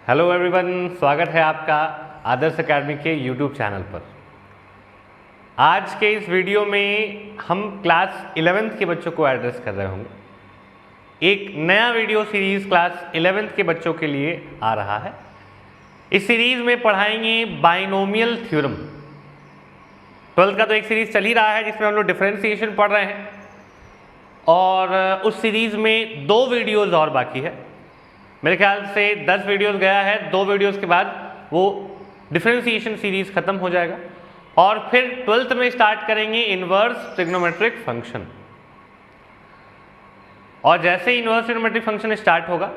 Hello everyone, स्वागत है आपका आदर्श एकेडमी के यूट्यूब चैनल पर। आज के इस वीडियो में हम क्लास 11th के बच्चों को एड्रेस कर रहे होंगे। एक नया वीडियो सीरीज क्लास 11th के बच्चों के लिए आ रहा है। इस सीरीज में पढ़ाएंगे बाइनोमियल थ्योरम। 12th का तो एक सीरीज चल ही रहा है जिसमें हम लोग डिफरेंशिएशन पढ़ रहे हैं, और उस सीरीज में 2 वीडियोज़ और बाकी है। मेरे ख्याल से 10 वीडियोस गया है। 2 वीडियोस के बाद वो डिफरेंशिएशन सीरीज खत्म हो जाएगा और फिर 12th में स्टार्ट करेंगे इनवर्स ट्रिग्नोमेट्रिक फंक्शन। और जैसे ही इनवर्स ट्रिग्नोमेट्रिक फंक्शन स्टार्ट होगा,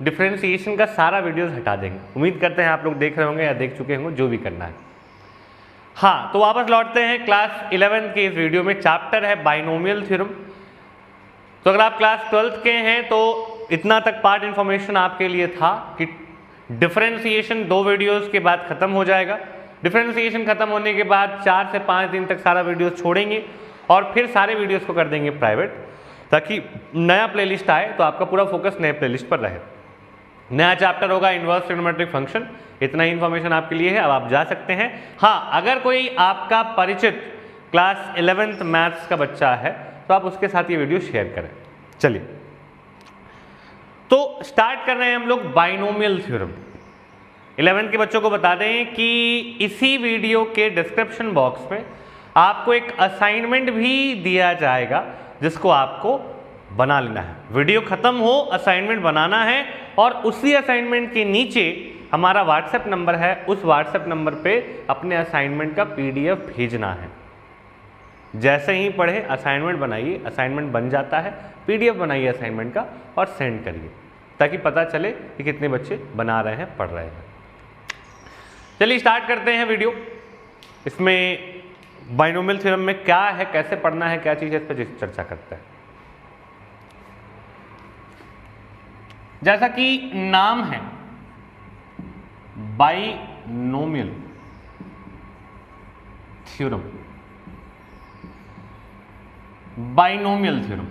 डिफरेंशिएशन का सारा वीडियोस हटा देंगे। उम्मीद करते हैं आप लोग देख रहे होंगे या देख चुके होंगे, जो भी करना है। हाँ, तो वापस लौटते हैं क्लास 11 के इस वीडियो में। चैप्टर है बाइनोमियल थ्योरम। तो अगर आप क्लास 12th के हैं तो इतना तक पार्ट इन्फॉर्मेशन आपके लिए था कि डिफरेंशिएशन 2 वीडियोस के बाद खत्म हो जाएगा। डिफरेंशिएशन खत्म होने के बाद 4 से 5 दिन तक सारा वीडियोस छोड़ेंगे और फिर सारे वीडियोस को कर देंगे प्राइवेट, ताकि नया प्लेलिस्ट आए तो आपका पूरा फोकस नए प्लेलिस्ट पर रहे। नया चैप्टर होगा इनवर्स ट्रिग्नोमेट्रिक फंक्शन। इतना ही इन्फॉर्मेशन आपके लिए है, अब आप जा सकते हैं। हाँ, अगर कोई आपका परिचित क्लास 11th मैथ्स का बच्चा है तो आप उसके साथ ये वीडियो शेयर करें। चलिए, तो स्टार्ट कर रहे हैं हम लोग बाइनोमियल थ्योरम। 11th के बच्चों को बता दें कि इसी वीडियो के डिस्क्रिप्शन बॉक्स में आपको एक असाइनमेंट भी दिया जाएगा जिसको आपको बना लेना है। वीडियो खत्म हो, असाइनमेंट बनाना है, और उसी असाइनमेंट के नीचे हमारा व्हाट्सएप नंबर है। उस व्हाट्सएप नंबर पे अपने असाइनमेंट का PDF भेजना है। जैसे ही पढ़े असाइनमेंट बनाइए, असाइनमेंट बन जाता है, PDF बनाइए असाइनमेंट का और सेंड करिए, ताकि पता चले कि कितने बच्चे बना रहे हैं, पढ़ रहे हैं। चलिए स्टार्ट करते हैं वीडियो। इसमें बाइनोमियल थ्योरम में क्या है, कैसे पढ़ना है, क्या चीज़ है, इस पर चर्चा करते हैं। जैसा कि नाम है बाइनोमियल थ्योरम, बाइनोमियल थ्योरम।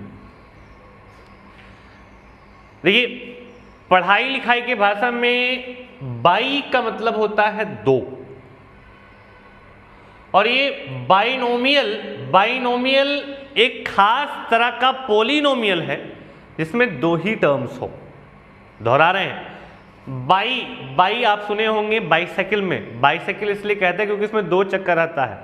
देखिए, पढ़ाई लिखाई के भाषा में बाई का मतलब होता है 2, और ये बाइनोमियल एक खास तरह का पोलिनोमियल है जिसमें 2 ही टर्म्स हो। दोहरा रहे हैं, बाई आप सुने होंगे बाइसाइकिल में। बाइसाइकिल इसलिए कहते हैं क्योंकि इसमें 2 चक्कर आता है।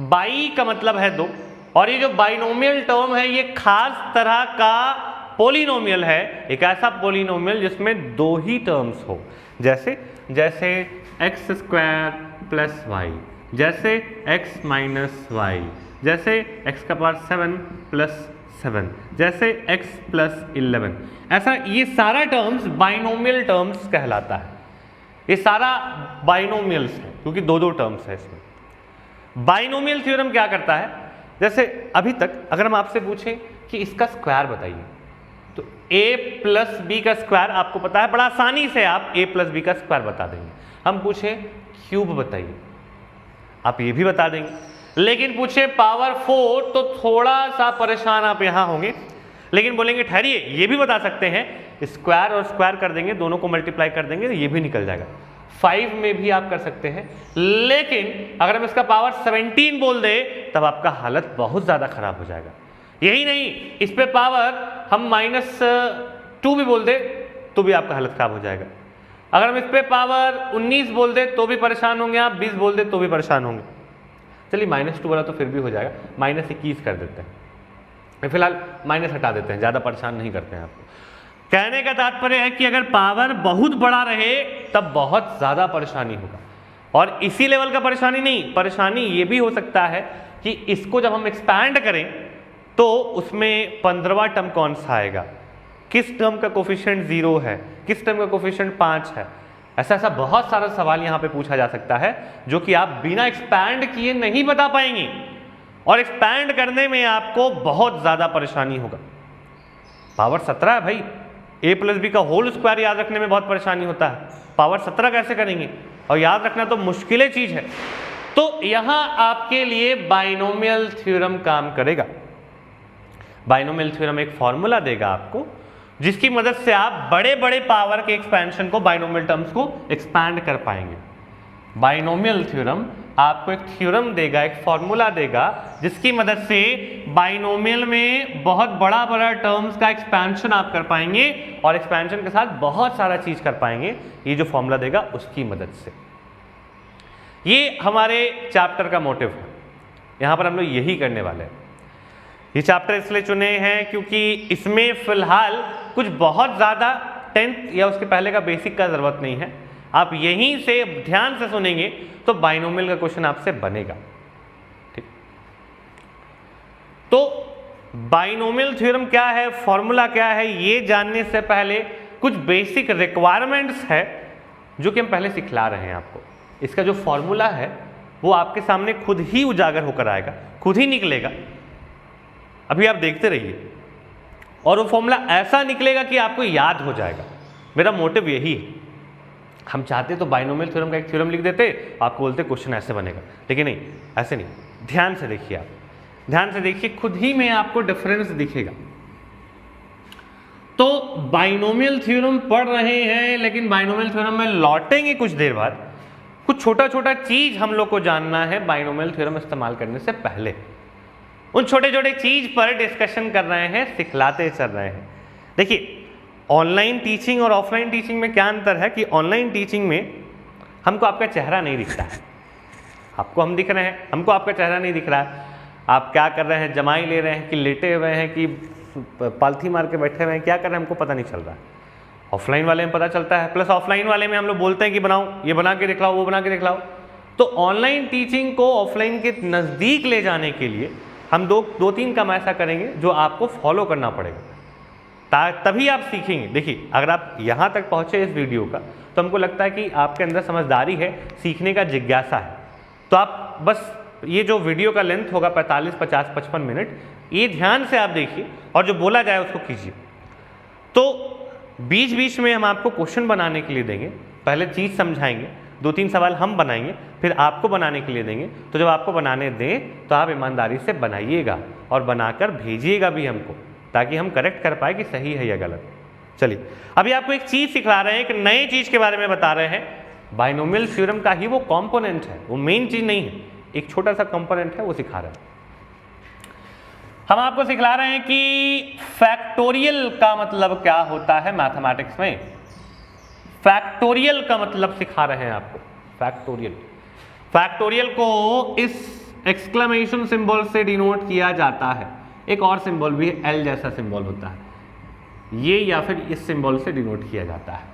बाई का मतलब है 2, और ये जो बाइनोमियल टर्म है ये खास तरह का पोलिनोमियल है। एक ऐसा पोलिनोमियल जिसमें 2 ही टर्म्स हो, जैसे x² + y, जैसे x - y, जैसे x⁻7 + 7, जैसे x + 11। ऐसा ये सारा टर्म्स बाइनोमियल टर्म्स कहलाता है। ये सारा बाइनोमियल्स है क्योंकि 2 टर्म्स है इसमें। बाइनोमियल थ्योरम क्या करता है, जैसे अभी तक अगर हम आपसे पूछें कि इसका स्क्वायर बताइए, तो a + b का स्क्वायर आपको पता है, बड़ा आसानी से आप a + b का स्क्वायर बता देंगे। हम पूछे क्यूब बताइए, आप ये भी बता देंगे। लेकिन पूछे पावर 4 तो थोड़ा सा परेशान आप यहां होंगे, लेकिन बोलेंगे ठहरिए, ये भी बता सकते हैं। स्क्वायर और स्क्वायर कर देंगे, दोनों को मल्टीप्लाई कर देंगे, ये भी निकल जाएगा। 5 में भी आप कर सकते हैं, लेकिन अगर हम इसका पावर 17 बोल दे तब आपका हालत बहुत ज़्यादा खराब हो जाएगा। यही नहीं, इस पे पावर हम -2 भी बोल दे तो भी आपका हालत खराब हो जाएगा। अगर हम इस पे पावर 19 बोल दे तो भी परेशान होंगे आप, 20 बोल दे तो भी परेशान होंगे। चलिए -2 वाला तो फिर भी हो जाएगा, -21 कर देते हैं। फिलहाल माइनस हटा देते हैं, ज़्यादा परेशान नहीं करते हैं आपको। कहने का तात्पर्य है कि अगर पावर बहुत बड़ा रहे तब बहुत ज़्यादा परेशानी होगा। और इसी लेवल का परेशानी नहीं, परेशानी ये भी हो सकता है कि इसको जब हम एक्सपैंड करें तो उसमें 15वां टर्म कौन सा आएगा, किस टर्म का कोफिशिएंट 0 है, किस टर्म का कोफिशिएंट 5 है। ऐसा बहुत सारा सवाल यहाँ पे पूछा जा सकता है जो कि आप बिना एक्सपैंड किए नहीं बता पाएंगे, और एक्सपैंड करने में आपको बहुत ज़्यादा परेशानी होगा। पावर 17 है भाई, a + b का होल स्क्वायर याद रखने में बहुत परेशानी होता है, पावर 17 कैसे करेंगे, और याद रखना तो मुश्किल चीज़ है। तो यहाँ आपके लिए बाइनोमियल थ्योरम काम करेगा। बाइनोमियल थ्योरम एक फॉर्मूला देगा आपको, जिसकी मदद से आप बड़े बड़े पावर के एक्सपेंशन को, बाइनोमियल टर्म्स को एक्सपैंड कर पाएंगे। बाइनोमियल थ्योरम आपको एक थ्योरम देगा, एक फॉर्मूला देगा, जिसकी मदद से बाइनोमियल में बहुत बड़ा बड़ा टर्म्स का एक्सपेंशन आप कर पाएंगे और एक्सपेंशन के साथ बहुत सारा चीज कर पाएंगे, ये जो फॉर्मूला देगा उसकी मदद से। ये हमारे चैप्टर का मोटिव है, यहां पर हम लोग यही करने वाले हैं। ये चैप्टर इसलिए चुने हैं क्योंकि इसमें फिलहाल कुछ बहुत ज़्यादा 10th या उसके पहले का बेसिक का ज़रूरत नहीं है। आप यहीं से ध्यान से सुनेंगे तो बाइनोमियल का क्वेश्चन आपसे बनेगा। ठीक, तो बाइनोमियल थ्योरम क्या है, फॉर्मूला क्या है, ये जानने से पहले कुछ बेसिक रिक्वायरमेंट्स है जो कि हम पहले सिखला रहे हैं आपको। इसका जो फॉर्मूला है वो आपके सामने खुद ही उजागर होकर आएगा, खुद ही निकलेगा। अभी आप देखते रहिए और वो फॉर्मूला ऐसा निकलेगा कि आपको याद हो जाएगा। मेरा मोटिव यही है। हम चाहते तो बाइनोमियल थ्योरम का एक थ्योरम लिख देते, आपको बोलते क्वेश्चन ऐसे बनेगा, लेकिन नहीं, ऐसे नहीं। ध्यान से देखिए, आप ध्यान से देखिए, खुद ही में आपको डिफरेंस दिखेगा। तो बाइनोमियल थ्योरम पढ़ रहे हैं, लेकिन बाइनोमियल थ्योरम में लौटेंगे कुछ देर बाद। कुछ छोटा छोटा चीज हम लोग को जानना है बाइनोमियल थ्योरम इस्तेमाल करने से पहले। उन छोटे छोटे चीज पर डिस्कशन कर रहे हैं, सिखलाते चल रहे हैं। देखिए, ऑनलाइन टीचिंग और ऑफलाइन टीचिंग में क्या अंतर है कि ऑनलाइन टीचिंग में हमको आपका चेहरा नहीं दिखता है। आपको हम दिख रहे हैं, हमको आपका चेहरा नहीं दिख रहा है। आप क्या कर रहे हैं, जमाई ले रहे हैं कि लेटे हुए हैं कि पालथी मार के बैठे हुए हैं, क्या कर रहे हैं, हमको पता नहीं चल रहा है। ऑफलाइन वाले में पता चलता है। प्लस ऑफलाइन वाले में हम लोग बोलते हैं कि बनाओ, ये बना के दिखलाओ, वो बना के दिखलाओ। तो ऑनलाइन टीचिंग को ऑफलाइन के नज़दीक ले जाने के लिए हम दो तीन काम ऐसा करेंगे जो आपको फॉलो करना पड़ेगा, तभी आप सीखेंगे। देखिए, अगर आप यहाँ तक पहुँचे इस वीडियो का, तो हमको लगता है कि आपके अंदर समझदारी है, सीखने का जिज्ञासा है। तो आप बस ये जो वीडियो का लेंथ होगा 45, 50, 55 मिनट, ये ध्यान से आप देखिए और जो बोला जाए उसको कीजिए। तो बीच बीच में हम आपको क्वेश्चन बनाने के लिए देंगे, पहले चीज़ समझाएंगे, 2-3 सवाल हम बनाएंगे, फिर आपको बनाने के लिए देंगे। तो जब आपको बनाने दें तो आप ईमानदारी से बनाइएगा और बनाकर भेजिएगा भी हमको, ताकि हम करेक्ट कर पाए कि सही है या गलत। चलिए, अभी आपको एक चीज़ सिखला रहे हैं, एक नई चीज़ के बारे में बता रहे हैं। बाइनोमियल थ्योरम का ही वो कॉम्पोनेंट है, वो मेन चीज़ नहीं है, एक छोटा सा कंपोनेंट है, वो सिखा रहे हैं। हम आपको सिखला रहे हैं कि फैक्टोरियल का मतलब क्या होता है मैथमेटिक्स में। फैक्टोरियल का मतलब सिखा रहे हैं आपको। फैक्टोरियल, फैक्टोरियल को इस एक्सक्लेमेशन सिंबल से डिनोट किया जाता है। एक और सिंबल भी है, एल जैसा सिंबल होता है, ये या फिर इस सिंबल से डिनोट किया जाता है।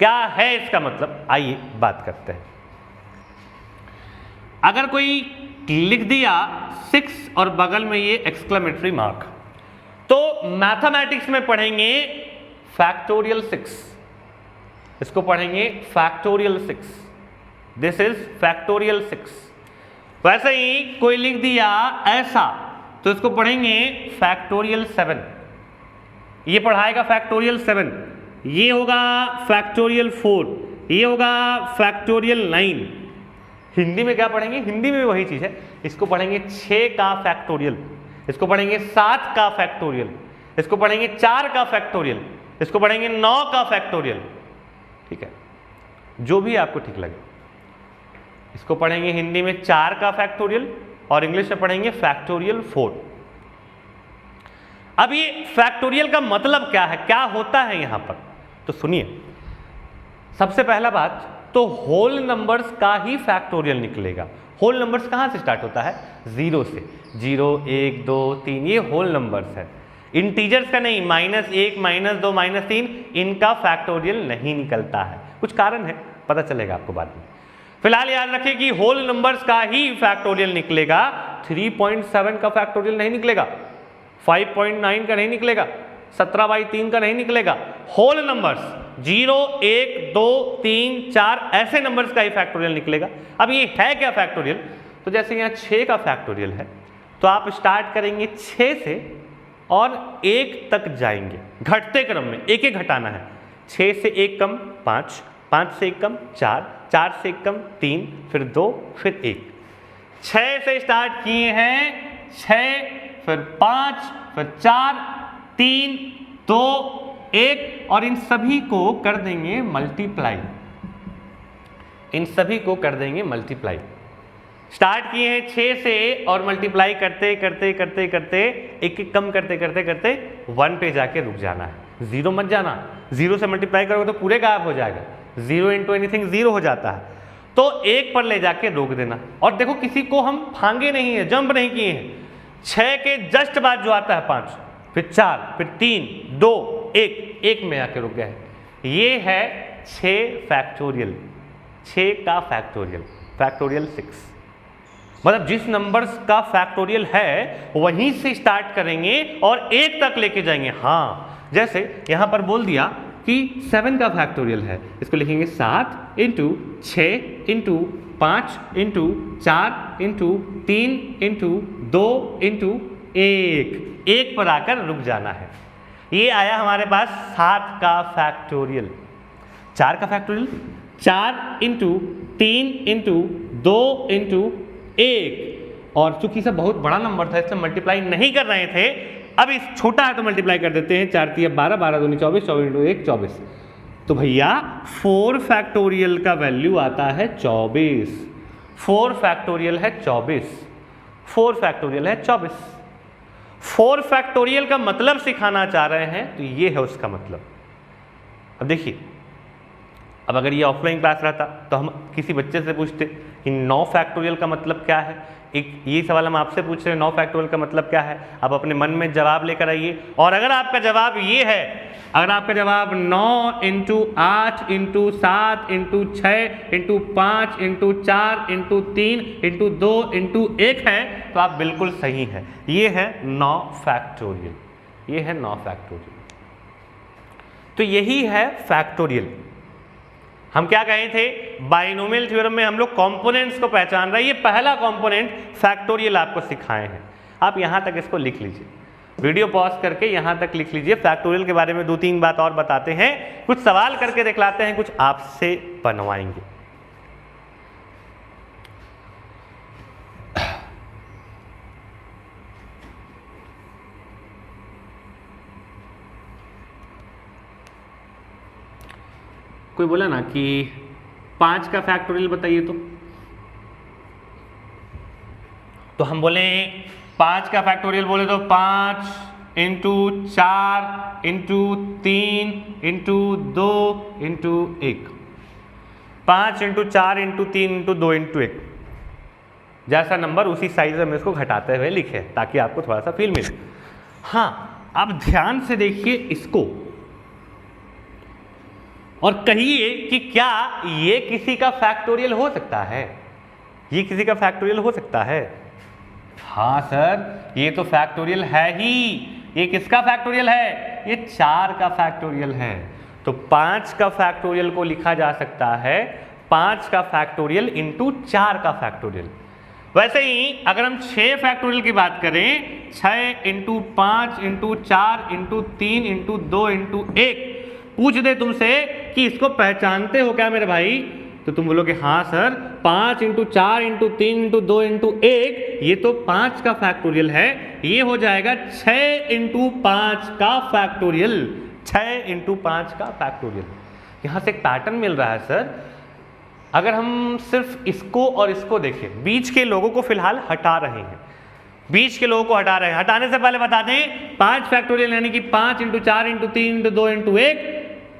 क्या है इसका मतलब, आइए बात करते हैं। अगर कोई लिख दिया 6 और बगल में ये एक्सक्लेमेटरी मार्क, तो मैथमेटिक्स में पढ़ेंगे फैक्टोरियल 6, इसको पढ़ेंगे फैक्टोरियल 6, दिस इज फैक्टोरियल 6। वैसे ही कोई लिख दिया ऐसा, तो इसको पढ़ेंगे फैक्टोरियल 7, ये पढ़ाएगा फैक्टोरियल 7, ये होगा फैक्टोरियल 4, ये होगा फैक्टोरियल 9। हिंदी में क्या पढ़ेंगे, हिंदी में भी वही चीज है, इसको पढ़ेंगे 6 का फैक्टोरियल, इसको पढ़ेंगे 7 का फैक्टोरियल, इसको पढ़ेंगे 4 का फैक्टोरियल, इसको पढ़ेंगे 9 का फैक्टोरियल। ठीक है, जो भी आपको ठीक लगे। इसको पढ़ेंगे हिंदी में 4 का फैक्टोरियल और इंग्लिश में पढ़ेंगे फैक्टोरियल 4। अब ये फैक्टोरियल का मतलब क्या है, क्या होता है यहां पर, तो सुनिए। सबसे पहला बात तो होल नंबर्स का ही फैक्टोरियल निकलेगा। होल नंबर्स कहां से स्टार्ट होता है, 0 से। 0, 1, 2, 3 ये होल नंबर्स है, इंटीजर्स का नहीं। -1, -2, -3 इनका फैक्टोरियल नहीं निकलता है। कुछ कारण है, पता चलेगा आपको बाद में। फिलहाल याद रखिए कि होल नंबर्स का ही फैक्टोरियल निकलेगा। 3.7 का फैक्टोरियल नहीं निकलेगा, 5.9 का नहीं निकलेगा, 17/3 का नहीं निकलेगा। होल नंबर्स 0, 1, 2, 3, 4 ऐसे नंबर्स का ही फैक्टोरियल निकलेगा। अब ये है क्या फैक्टोरियल, तो जैसे यहाँ 6 का फैक्टोरियल है, तो आप स्टार्ट करेंगे 6 से और 1 तक जाएंगे, घटते क्रम में एक एक घटाना है। 6 से 1 कम 5, 5 से 1 कम 4, 4 से 1 कम 3, फिर 2, फिर 1। 6 से स्टार्ट किए हैं, 6 फिर 5 फिर 4 3 तो एक और इन सभी को कर देंगे मल्टीप्लाई, इन सभी को कर देंगे मल्टीप्लाई। स्टार्ट किए हैं 6 से और मल्टीप्लाई करते करते करते करते एक एक कम करते करते करते 1 पे जाके रुक जाना है, 0 मत जाना। 0 से मल्टीप्लाई करोगे तो पूरे गायब हो जाएगा, 0 इंटू एनीथिंग 0 हो जाता है, तो 1 पर ले जाके रोक देना। और देखो किसी को हम फांगे नहीं है, जंप नहीं किए हैं। 6 के जस्ट बाद जो आता है 5, फिर 4, फिर 3, 2, 1 में आके रुक गया है। ये है 6 फैक्टोरियल, 6 का फैक्टोरियल, फैक्टोरियल 6। मतलब जिस नंबर्स का फैक्टोरियल है वहीं से स्टार्ट करेंगे और 1 तक लेके जाएंगे। हाँ, जैसे यहां पर बोल दिया कि 7 का फैक्टोरियल है, इसको लिखेंगे 7 into 6 into 5 into 4 into 3 into 2 into 1 पर आकर रुक जाना है। ये आया हमारे पास 7 का फैक्टोरियल। 4 का फैक्टोरियल 4 इंटू 3 इंटू 2 इंटू 1, और चूंकि सब बहुत बड़ा नंबर था इसलिए मल्टीप्लाई नहीं कर रहे थे। अब इस छोटा है तो मल्टीप्लाई कर देते हैं। 4 3 12, 12 दूनी 24, 24 इंटू 1 24। तो भैया 4 फैक्टोरियल का वैल्यू आता है 24। 4 फैक्टोरियल है 24, 4 फैक्टोरियल है 24। 4 फैक्टोरियल का मतलब सिखाना चाह रहे हैं तो ये है उसका मतलब। अब देखिए, अब अगर ये ऑफलाइन क्लास रहता तो हम किसी बच्चे से पूछते कि 9 फैक्टोरियल का मतलब क्या है। एक ये सवाल हम आपसे पूछ रहे हैं, 9 फैक्टोरियल का मतलब क्या है। आप अपने मन में जवाब लेकर आइए, और अगर आपका जवाब ये है, अगर आपका जवाब 9 into 8 into 7 into 6 into 5 into 4 into 3 into 2 into 1 है तो आप बिल्कुल सही हैं। ये है 9 फैक्टोरियल, ये है 9 फैक्टोरियल। तो यही है फैक्टोरियल। हम क्या कहे थे, बाइनोमियल थ्योरम में हम लोग कंपोनेंट्स को पहचान रहे हैं। ये पहला कंपोनेंट फैक्टोरियल आपको सिखाए हैं। आप यहां तक इसको लिख लीजिए, वीडियो पॉज करके यहां तक लिख लीजिए। फैक्टोरियल के बारे में 2-3 बात और बताते हैं, कुछ सवाल करके दिखलाते हैं, कुछ आपसे बनवाएंगे। कोई बोला ना कि 5 का फैक्टोरियल बताइए, तो हम बोले 5 का फैक्टोरियल बोले तो 5 into 4 into 3 into 2 into 1, 5 into 4 into 3 into 2 into 1, जैसा नंबर उसी साइज में इसको घटाते हुए लिखे ताकि आपको थोड़ा सा फील मिले। हाँ, अब ध्यान से देखिए इसको और कहिए कि क्या ये किसी का फैक्टोरियल हो सकता है, ये किसी का फैक्टोरियल हो सकता है। हाँ सर, ये तो फैक्टोरियल है ही। ये किसका फैक्टोरियल है, ये 4 का फैक्टोरियल है। तो 5 का फैक्टोरियल को लिखा जा सकता है 5 का फैक्टोरियल इंटू 4 का फैक्टोरियल। वैसे ही अगर हम 6 फैक्टोरियल की बात करें, 6 into 5 into 4 into 3 into 2 into 1, पूछ दे तुमसे कि इसको पहचानते हो क्या मेरे भाई, तो तुम बोलोगे हाँ sir, 5 into 4 into 3 into 2 into 1, ये तो 5 का फैक्टोरियल है। ये हो जाएगा 6 इंटू 5 का फैक्टोरियल, 6 इंटू 5 का फैक्टोरियल। यहां से एक पैटर्न मिल रहा है सर। अगर हम सिर्फ इसको और इसको देखें, बीच के लोगों को फिलहाल हटा रहे हैं, बीच के लोगों को हटा रहे हैं। हटाने से पहले बता दें 5 फैक्टोरियल यानी कि 5 इंटू 4 इंटू 3 इंटू 2 इंटू 1,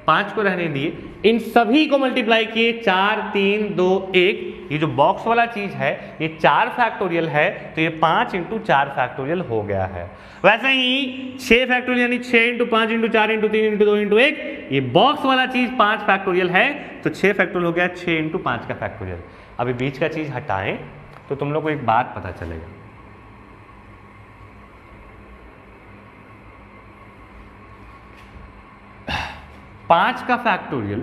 5 को रहने दिए, इन सभी को मल्टीप्लाई किए 4 3 2 1। ये जो बॉक्स वाला चीज है ये 4 फैक्टोरियल है, तो ये 5 इंटू 4 फैक्टोरियल हो गया है। वैसे ही 6 फैक्टोरियल यानी 6 into 5 into 4 into 3 into 2 into 1, ये बॉक्स वाला चीज 5 फैक्टोरियल है, तो 6 फैक्टोरियल हो गया 6 इंटू 5 का फैक्टोरियल। अभी बीच का चीज हटाएं तो तुम लोग को एक बात पता चलेगा। 5 का फैक्टोरियल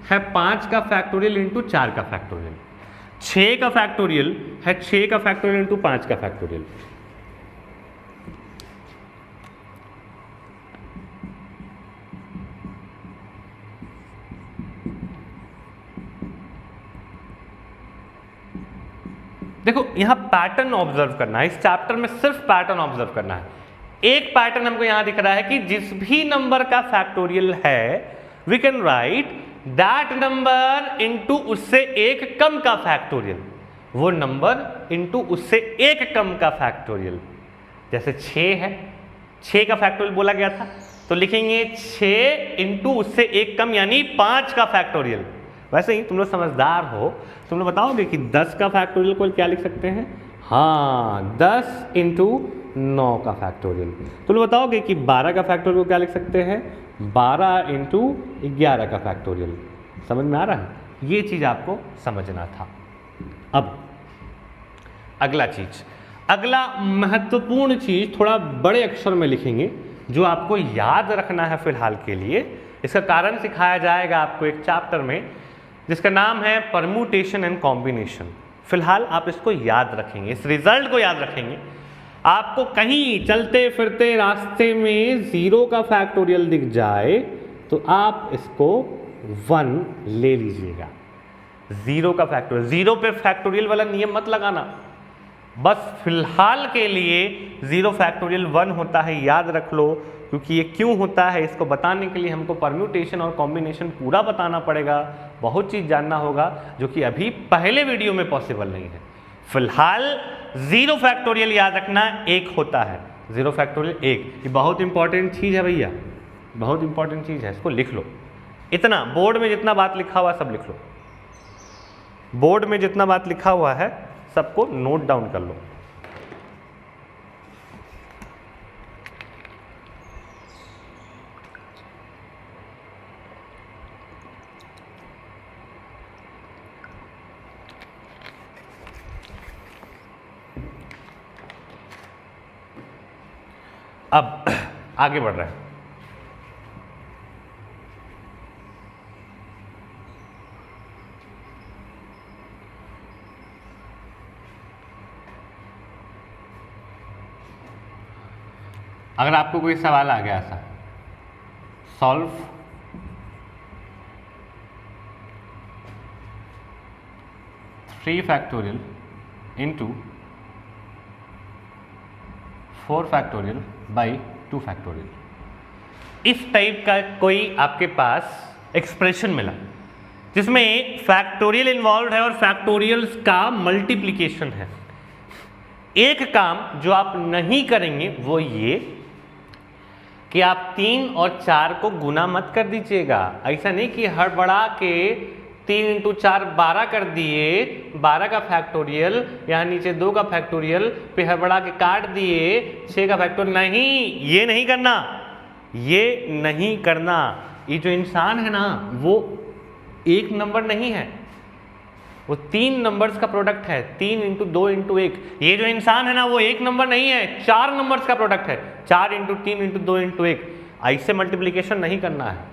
है 5 का फैक्टोरियल इंटू 4 का फैक्टोरियल। 6 का फैक्टोरियल है 6 का फैक्टोरियल इंटू 5 का फैक्टोरियल। देखो यहां पैटर्न ऑब्जर्व करना है, इस चैप्टर में सिर्फ पैटर्न ऑब्जर्व करना है। एक पैटर्न हमको यहां दिख रहा है कि जिस भी नंबर का फैक्टोरियल है we can write that number into उससे एक कम का फैक्टोरियल, वो नंबर इनटू उससे एक कम का फैक्टोरियल। जैसे 6 है, 6 का फैक्टोरियल बोला गया था तो लिखेंगे 6 इंटू उससे एक कम यानी 5 का फैक्टोरियल। वैसे ही तुम लोग समझदार हो, तुम लोग बताओगे कि 10 का फैक्टोरियल को क्या लिख सकते हैं? हाँ, 10 इंटू 9 का फैक्टोरियल। तुम लोग बताओगे कि 12 का फैक्टोरियल को क्या लिख सकते हैं? 12 इंटू 11 का फैक्टोरियल। समझ में आ रहा है? ये चीज आपको समझना था। अब अगला चीज, अगला महत्वपूर्ण चीज थोड़ा बड़े अक्षर में लिखेंगे जो आपको याद रखना है फिलहाल के लिए। इसका कारण सिखाया जाएगा आपको एक चैप्टर में जिसका नाम है परम्यूटेशन एंड कॉम्बिनेशन। फिलहाल आप इसको याद रखेंगे, इस रिजल्ट को याद रखेंगे। आपको कहीं चलते फिरते रास्ते में 0 का फैक्टोरियल दिख जाए तो आप इसको 1 ले लीजिएगा। 0 का फैक्टोरियल, 0 पे फैक्टोरियल वाला नियम मत लगाना, बस फिलहाल के लिए 0 फैक्टोरियल 1 होता है, याद रख लो। क्योंकि ये क्यों होता है इसको बताने के लिए हमको परम्यूटेशन और कॉम्बिनेशन पूरा बताना पड़ेगा, बहुत चीज़ जानना होगा जो कि अभी पहले वीडियो में पॉसिबल नहीं है। फिलहाल 0 फैक्टोरियल याद रखना 1 होता है, 0 फैक्टोरियल 1। ये बहुत इंपॉर्टेंट चीज़ है भैया, बहुत इंपॉर्टेंट चीज़ है, इसको लिख लो। इतना बोर्ड में जितना बात लिखा हुआ सब लिख लो, बोर्ड में जितना बात लिखा हुआ है सबको नोट डाउन कर लो। अब आगे बढ़ रहे हैं। अगर आपको कोई सवाल आ गया ऐसा, solve 3 factorial into 4 factorial by 2 factorial, इस टाइप का कोई आपके पास एक्सप्रेशन मिला जिसमें फैक्टोरियल इन्वॉल्व है और फैक्टोरियल्स का मल्टीप्लिकेशन है। एक काम जो आप नहीं करेंगे वो ये कि आप 3 और 4 को गुना मत कर दीजिएगा। ऐसा नहीं कि हड़बड़ा के 3 इंटू 4 12 कर दिए, 12 का फैक्टोरियल यहाँ नीचे 2 का फैक्टोरियल पे हड़बड़ा के काट दिए 6 का फैक्टोरियल। नहीं, ये नहीं करना, ये नहीं करना। ये जो इंसान है ना वो एक नंबर नहीं है, वो 3 नंबर्स का प्रोडक्ट है, 3 इंटू 2 इंटू 1। ये जो इंसान है ना वो एक नंबर नहीं है, 4 नंबर्स का प्रोडक्ट है, 4 इंटू 3 इंटू 2 इंटू 1। ऐसे मल्टीप्लिकेशन नहीं करना है।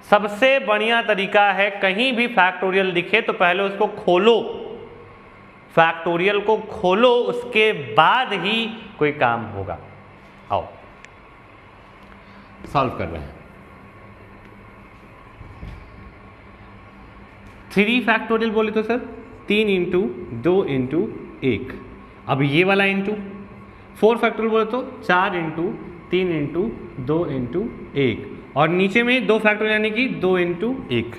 सबसे बढ़िया तरीका है कहीं भी फैक्टोरियल दिखे तो पहले उसको खोलो, फैक्टोरियल को खोलो, उसके बाद ही कोई काम होगा। आओ सॉल्व कर रहे हैं। 3 फैक्टोरियल बोले तो सर 3 इंटू 2 इंटू 1। अब ये वाला इंटू 4 फैक्टोरियल बोले तो 4 इंटू 3 इंटू 2 इंटू 1 और नीचे में 2 फैक्टोरियल यानी कि 2 इंटू 1।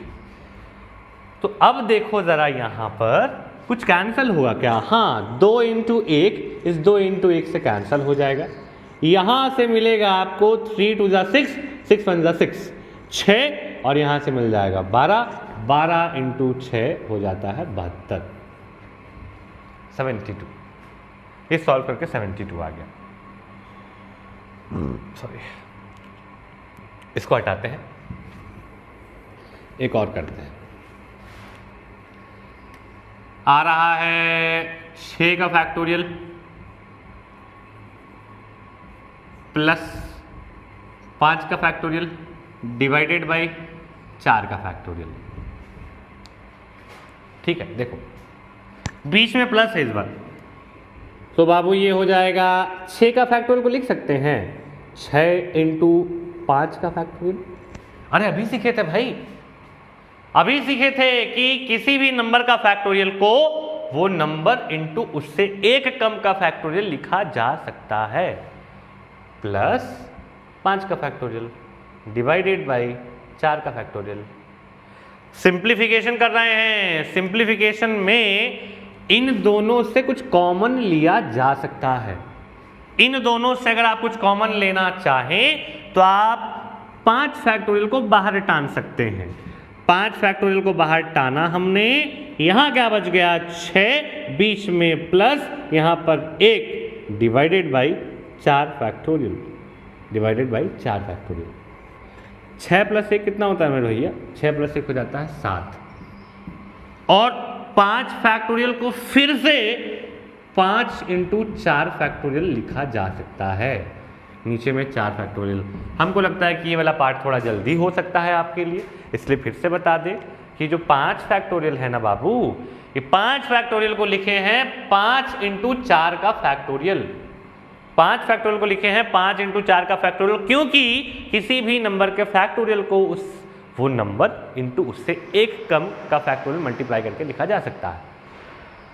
तो अब देखो जरा यहां पर कुछ कैंसिल होगा क्या? हाँ, 2 इंटू 1 इस 2 इंटू 1 से कैंसिल हो जाएगा। यहां से मिलेगा आपको 3 टू जा 6, 6 1 जा 6, 6 और यहां से मिल जाएगा 12, 12 इंटू 6 हो जाता है 72, 72। ये सॉल्व करके 72 आ गया। सॉरी, इसको हटाते हैं, एक और करते हैं। आ रहा है 6 का फैक्टोरियल प्लस 5 का फैक्टोरियल डिवाइडेड बाय 4 का फैक्टोरियल। ठीक है, देखो बीच में प्लस है इस बार, तो बाबू ये हो जाएगा 6 का फैक्टोरियल को लिख सकते हैं 6 इंटू 5 का फैक्टोरियल। अरे अभी सीखे थे भाई, अभी सीखे थे कि किसी भी नंबर का फैक्टोरियल को वो नंबर इंटू उससे एक कम का फैक्टोरियल लिखा जा सकता है। प्लस 5 का फैक्टोरियल डिवाइडेड बाई 4 का फैक्टोरियल। सिंप्लीफिकेशन कर रहे हैं। सिंप्लीफिकेशन में इन दोनों से कुछ कॉमन लिया जा सकता है। इन दोनों से अगर आप कुछ कॉमन लेना चाहें तो आप 5 फैक्टोरियल को बाहर टान सकते हैं। 5 फैक्टोरियल को बाहर टाना हमने, यहां क्या बच गया 6, बीच में प्लस, यहां पर 1 divided by 4 factorial, divided by 4 factorial. 6 plus 1 कितना होता है मेरे भैया? 6 प्लस 1 हो जाता है 7। और 5 फैक्टोरियल को फिर से 5 इंटू 4 फैक्टोरियल लिखा जा सकता है। नीचे में 4 फैक्टोरियल। हमको लगता है कि ये वाला पार्ट थोड़ा जल्दी हो सकता है आपके लिए, इसलिए फिर से बता दें कि जो 5 फैक्टोरियल है ना बाबू, ये 5 फैक्टोरियल को लिखे हैं 5 इंटू 4 का फैक्टोरियल। 5 फैक्टोरियल को लिखे हैं 5 इंटू 4 का फैक्टोरियल, क्योंकि किसी भी नंबर के फैक्टोरियल को वो नंबर इंटू उससे एक कम का फैक्टोरियल मल्टीप्लाई करके लिखा जा सकता है।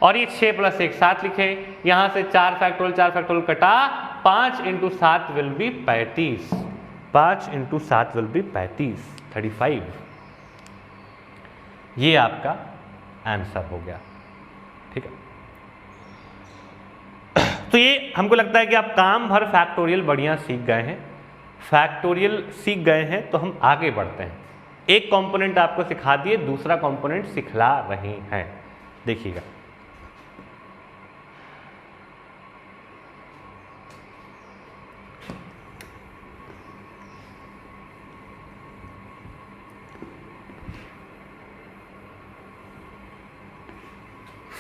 और ये 6 प्लस 1 7 लिखे, यहां से 4 फैक्टोरियल कटा, 5 into 7 will be 35। 5 into 7 will be 35, 35। ये आपका आंसर हो गया। ठीक है, तो ये हमको लगता है कि आप काम भर फैक्टोरियल बढ़िया सीख गए हैं। फैक्टोरियल सीख गए हैं तो हम आगे बढ़ते हैं। एक कंपोनेंट आपको सिखा दिए, दूसरा कंपोनेंट सिखला रहे हैं, देखिएगा।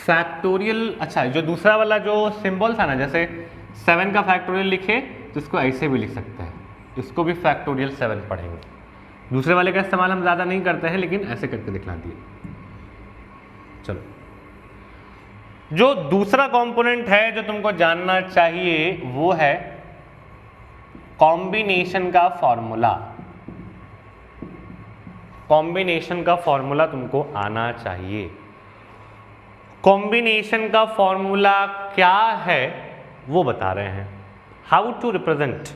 फैक्टोरियल, अच्छा जो दूसरा वाला जो सिंबल था ना, जैसे 7 का फैक्टोरियल लिखे तो इसको ऐसे भी लिख सकते हैं, इसको भी फैक्टोरियल 7 पढ़ेंगे। दूसरे वाले का इस्तेमाल हम ज़्यादा नहीं करते हैं, लेकिन ऐसे करके दिखला दिए। चलो, जो दूसरा कंपोनेंट है जो तुमको जानना चाहिए वो है कॉम्बिनेशन का फॉर्मूला। कॉम्बिनेशन का फॉर्मूला तुमको आना चाहिए। कॉम्बिनेशन का फॉर्मूला क्या है वो बता रहे हैं, हाउ टू रिप्रेजेंट।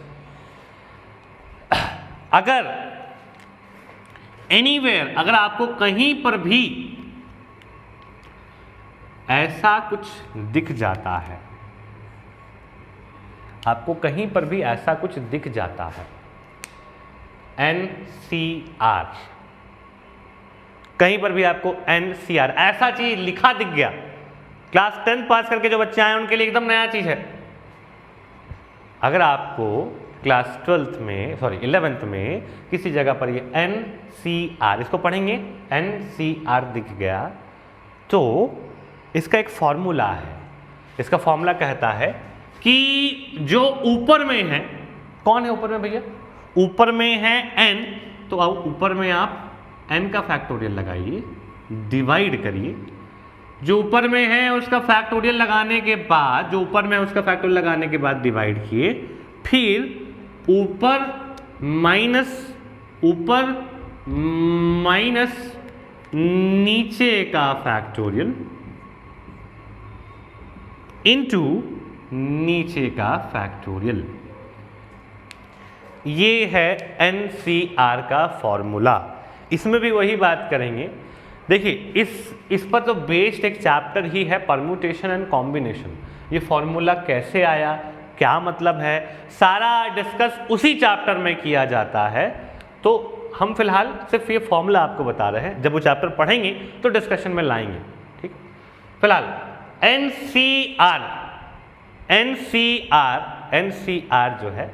अगर एनीवेयर, अगर आपको कहीं पर भी ऐसा कुछ दिख जाता है, आपको कहीं पर भी ऐसा कुछ दिख जाता है, NCR, कहीं पर भी आपको NCR ऐसा चीज लिखा दिख गया, क्लास 10 पास करके जो बच्चे आए उनके लिए एकदम नया चीज है। अगर आपको क्लास 12th में, सॉरी 11th में किसी जगह पर ये NCR, इसको पढ़ेंगे, NCR दिख गया तो इसका एक फॉर्मूला है। इसका फॉर्मूला कहता है कि जो ऊपर में है, कौन है ऊपर में भैया? ऊपर में है n, तो अब ऊपर में आप n का फैक्टोरियल लगाइए, डिवाइड करिए। जो ऊपर में है उसका फैक्टोरियल लगाने के बाद, जो ऊपर में है उसका फैक्टोरियल लगाने के बाद डिवाइड किए, फिर ऊपर माइनस नीचे का फैक्टोरियल इनटू नीचे का फैक्टोरियल। ये है NCR का फॉर्मूला। इसमें भी वही बात करेंगे। देखिए इस पर तो बेस्ड एक चैप्टर ही है, परम्यूटेशन एंड कॉम्बिनेशन। ये फॉर्मूला कैसे आया, क्या मतलब है, सारा डिस्कस उसी चैप्टर में किया जाता है। तो हम फिलहाल सिर्फ ये फॉर्मूला आपको बता रहे हैं, जब वो चैप्टर पढ़ेंगे तो डिस्कशन में लाएंगे। ठीक, फिलहाल NCR जो है,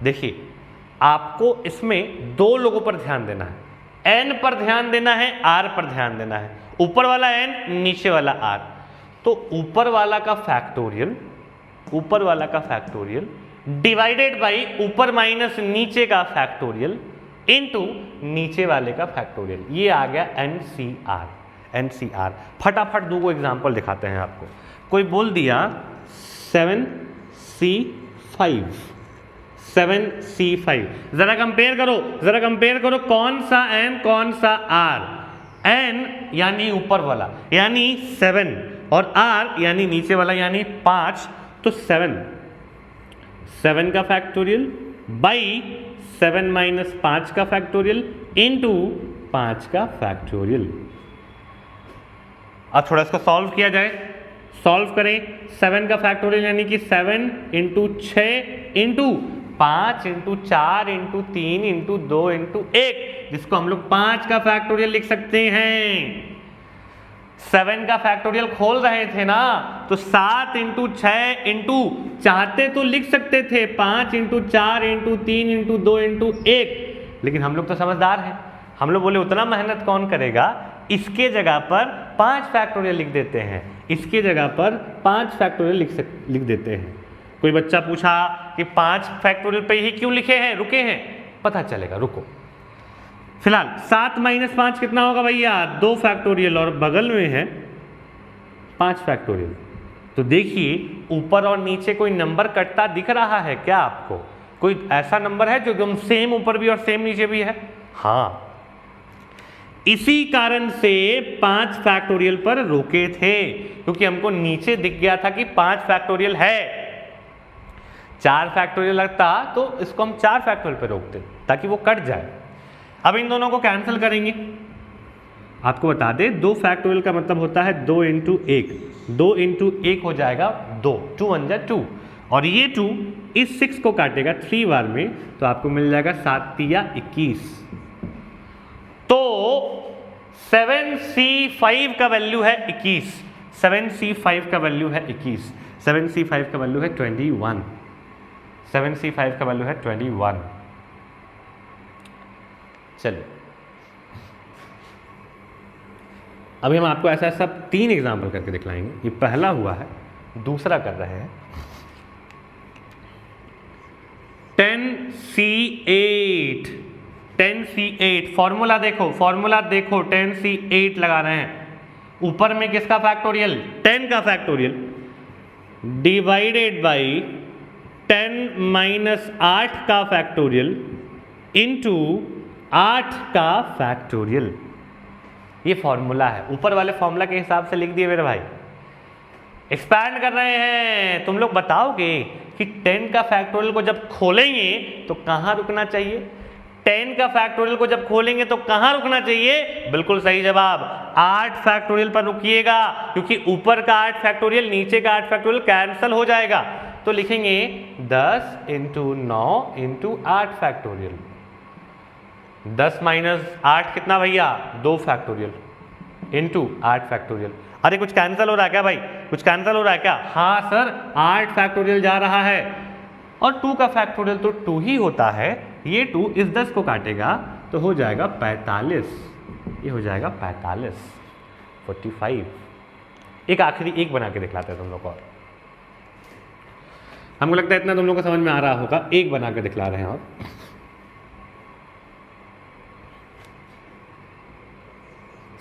देखिए आपको इसमें दो लोगों पर ध्यान देना है, N पर ध्यान देना है, R पर ध्यान देना है। ऊपर वाला N, नीचे वाला R। तो ऊपर वाला का फैक्टोरियल डिवाइडेड बाई ऊपर माइनस नीचे का फैक्टोरियल इनटू नीचे वाले का फैक्टोरियल, ये आ गया NCR। फटाफट दो एग्जांपल दिखाते हैं आपको। कोई बोल दिया 7C5, जरा कंपेयर करो कौन सा N कौन सा R। N यानी ऊपर वाला यानी 7 और R यानी नीचे वाला यानी 5, तो 7 7 का फैक्टोरियल बाई 7 माइनस 5 का फैक्टोरियल इंटू 5 का फैक्टोरियल। अब थोड़ा इसको सॉल्व किया जाए, सॉल्व करें। 7 का फैक्टोरियल यानी कि 7 into 6 into 5 into 4 into 3 into 2 into 1, जिसको हम लोग 5 का फैक्टोरियल लिख सकते हैं। 7 का फैक्टोरियल खोल रहे थे ना, तो 7 इंटू 6 इंटू, चाहते तो लिख सकते थे 5 इंटू 4 इंटू 3 इंटू 2 इंटू 1, लेकिन हम लोग तो समझदार हैं, हम लोग बोले उतना मेहनत कौन करेगा, इसके जगह पर 5 फैक्टोरियल लिख देते हैं, इसके जगह पर 5 फैक्टोरियल लिख देते हैं। कोई बच्चा पूछा कि 5 फैक्टोरियल पे ही क्यों लिखे हैं, रुके हैं, पता चलेगा, रुको। फिलहाल 7 माइनस 5 कितना होगा भैया, 2 फैक्टोरियल, और बगल में है 5 फैक्टोरियल। तो देखिए ऊपर और नीचे कोई नंबर कटता दिख रहा है क्या आपको? कोई ऐसा नंबर है जो एकदम सेम ऊपर भी और सेम नीचे भी है? हाँ, इसी कारण से 5 फैक्टोरियल पर रोके थे, क्योंकि हमको नीचे दिख गया था कि 5 फैक्टोरियल है। 4 फैक्टोरियल लगता तो इसको हम 4 फैक्टोरियल पर रोकते ताकि वो कट जाए। अब इन दोनों को कैंसिल करेंगे। आपको बता दें 2 फैक्टोरियल का मतलब होता है 2 इंटू 1, 2 इंटू 1 हो जाएगा 2, 2 1 जा 2, और ये 2 इस 6 को काटेगा 3 बार में, तो आपको मिल जाएगा 7 या 21। तो 7C5 का वैल्यू है 21, 7C5 का वैल्यू है 21, 7C5 का वैल्यू है 21, 7C5 का वैल्यू है 21। चलिए अभी हम आपको ऐसा सब 3 एग्जाम्पल करके दिखलाएंगे। ये पहला हुआ है, दूसरा कर रहे हैं 10C8, 10C8 फॉर्मूला देखो, फॉर्मूला देखो, 10C8 लगा रहे हैं। ऊपर में किसका फैक्टोरियल, 10 का फैक्टोरियल डिवाइडेड बाई 10 माइनस 8 का फैक्टोरियल इंटू 8 का फैक्टोरियल। ये फॉर्मूला है, ऊपर वाले फॉर्मूला के हिसाब से लिख दिए मेरे भाई। एक्सपैंड कर रहे हैं, तुम लोग बताओगे कि 10 का फैक्टोरियल को जब खोलेंगे तो कहां रुकना चाहिए, 10 का फैक्टोरियल को जब खोलेंगे तो कहां रुकना चाहिए? बिल्कुल सही जवाब, 8 फैक्टोरियल पर रुकिएगा, क्योंकि ऊपर का 8 फैक्टोरियल नीचे का 8 फैक्टोरियल कैंसिल हो जाएगा। तो लिखेंगे 10 इंटू 9 इंटू 8 फैक्टोरियल। 10 माइनस 8 कितना भैया, 2 फैक्टोरियल इंटू 8 फैक्टोरियल। अरे कुछ कैंसिल हो रहा है क्या भाई, कुछ कैंसिल हो रहा है क्या? हाँ सर, 8 फैक्टोरियल जा रहा है, और 2 का फैक्टोरियल तो 2 ही होता है, ये 2 इस 10 को काटेगा तो हो जाएगा 45, ये हो जाएगा 45, 45। एक आखिरी एक बना के दिखलाते हैं तुम लोग को, और हमको लगता है इतना तुम लोग को समझ में आ रहा होगा। एक बना के दिखला रहे हैं और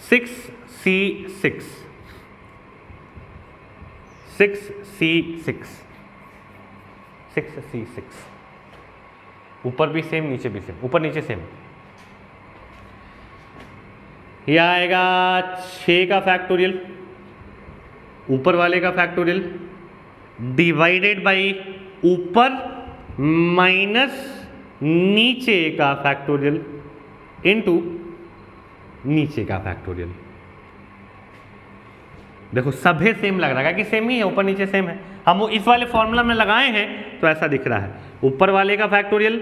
6C6, 6C6, 6C6, ऊपर भी सेम नीचे भी सेम, ऊपर नीचे सेम। यह आएगा 6 का फैक्टोरियल, ऊपर वाले का फैक्टोरियल डिवाइडेड बाई ऊपर माइनस नीचे का फैक्टोरियल इनटू नीचे का फैक्टोरियल। देखो सभी सेम लग रहा है कि सेम ही है, ऊपर नीचे सेम है। हम वो इस वाले फॉर्मूला में लगाए हैं तो ऐसा दिख रहा है, ऊपर वाले का फैक्टोरियल,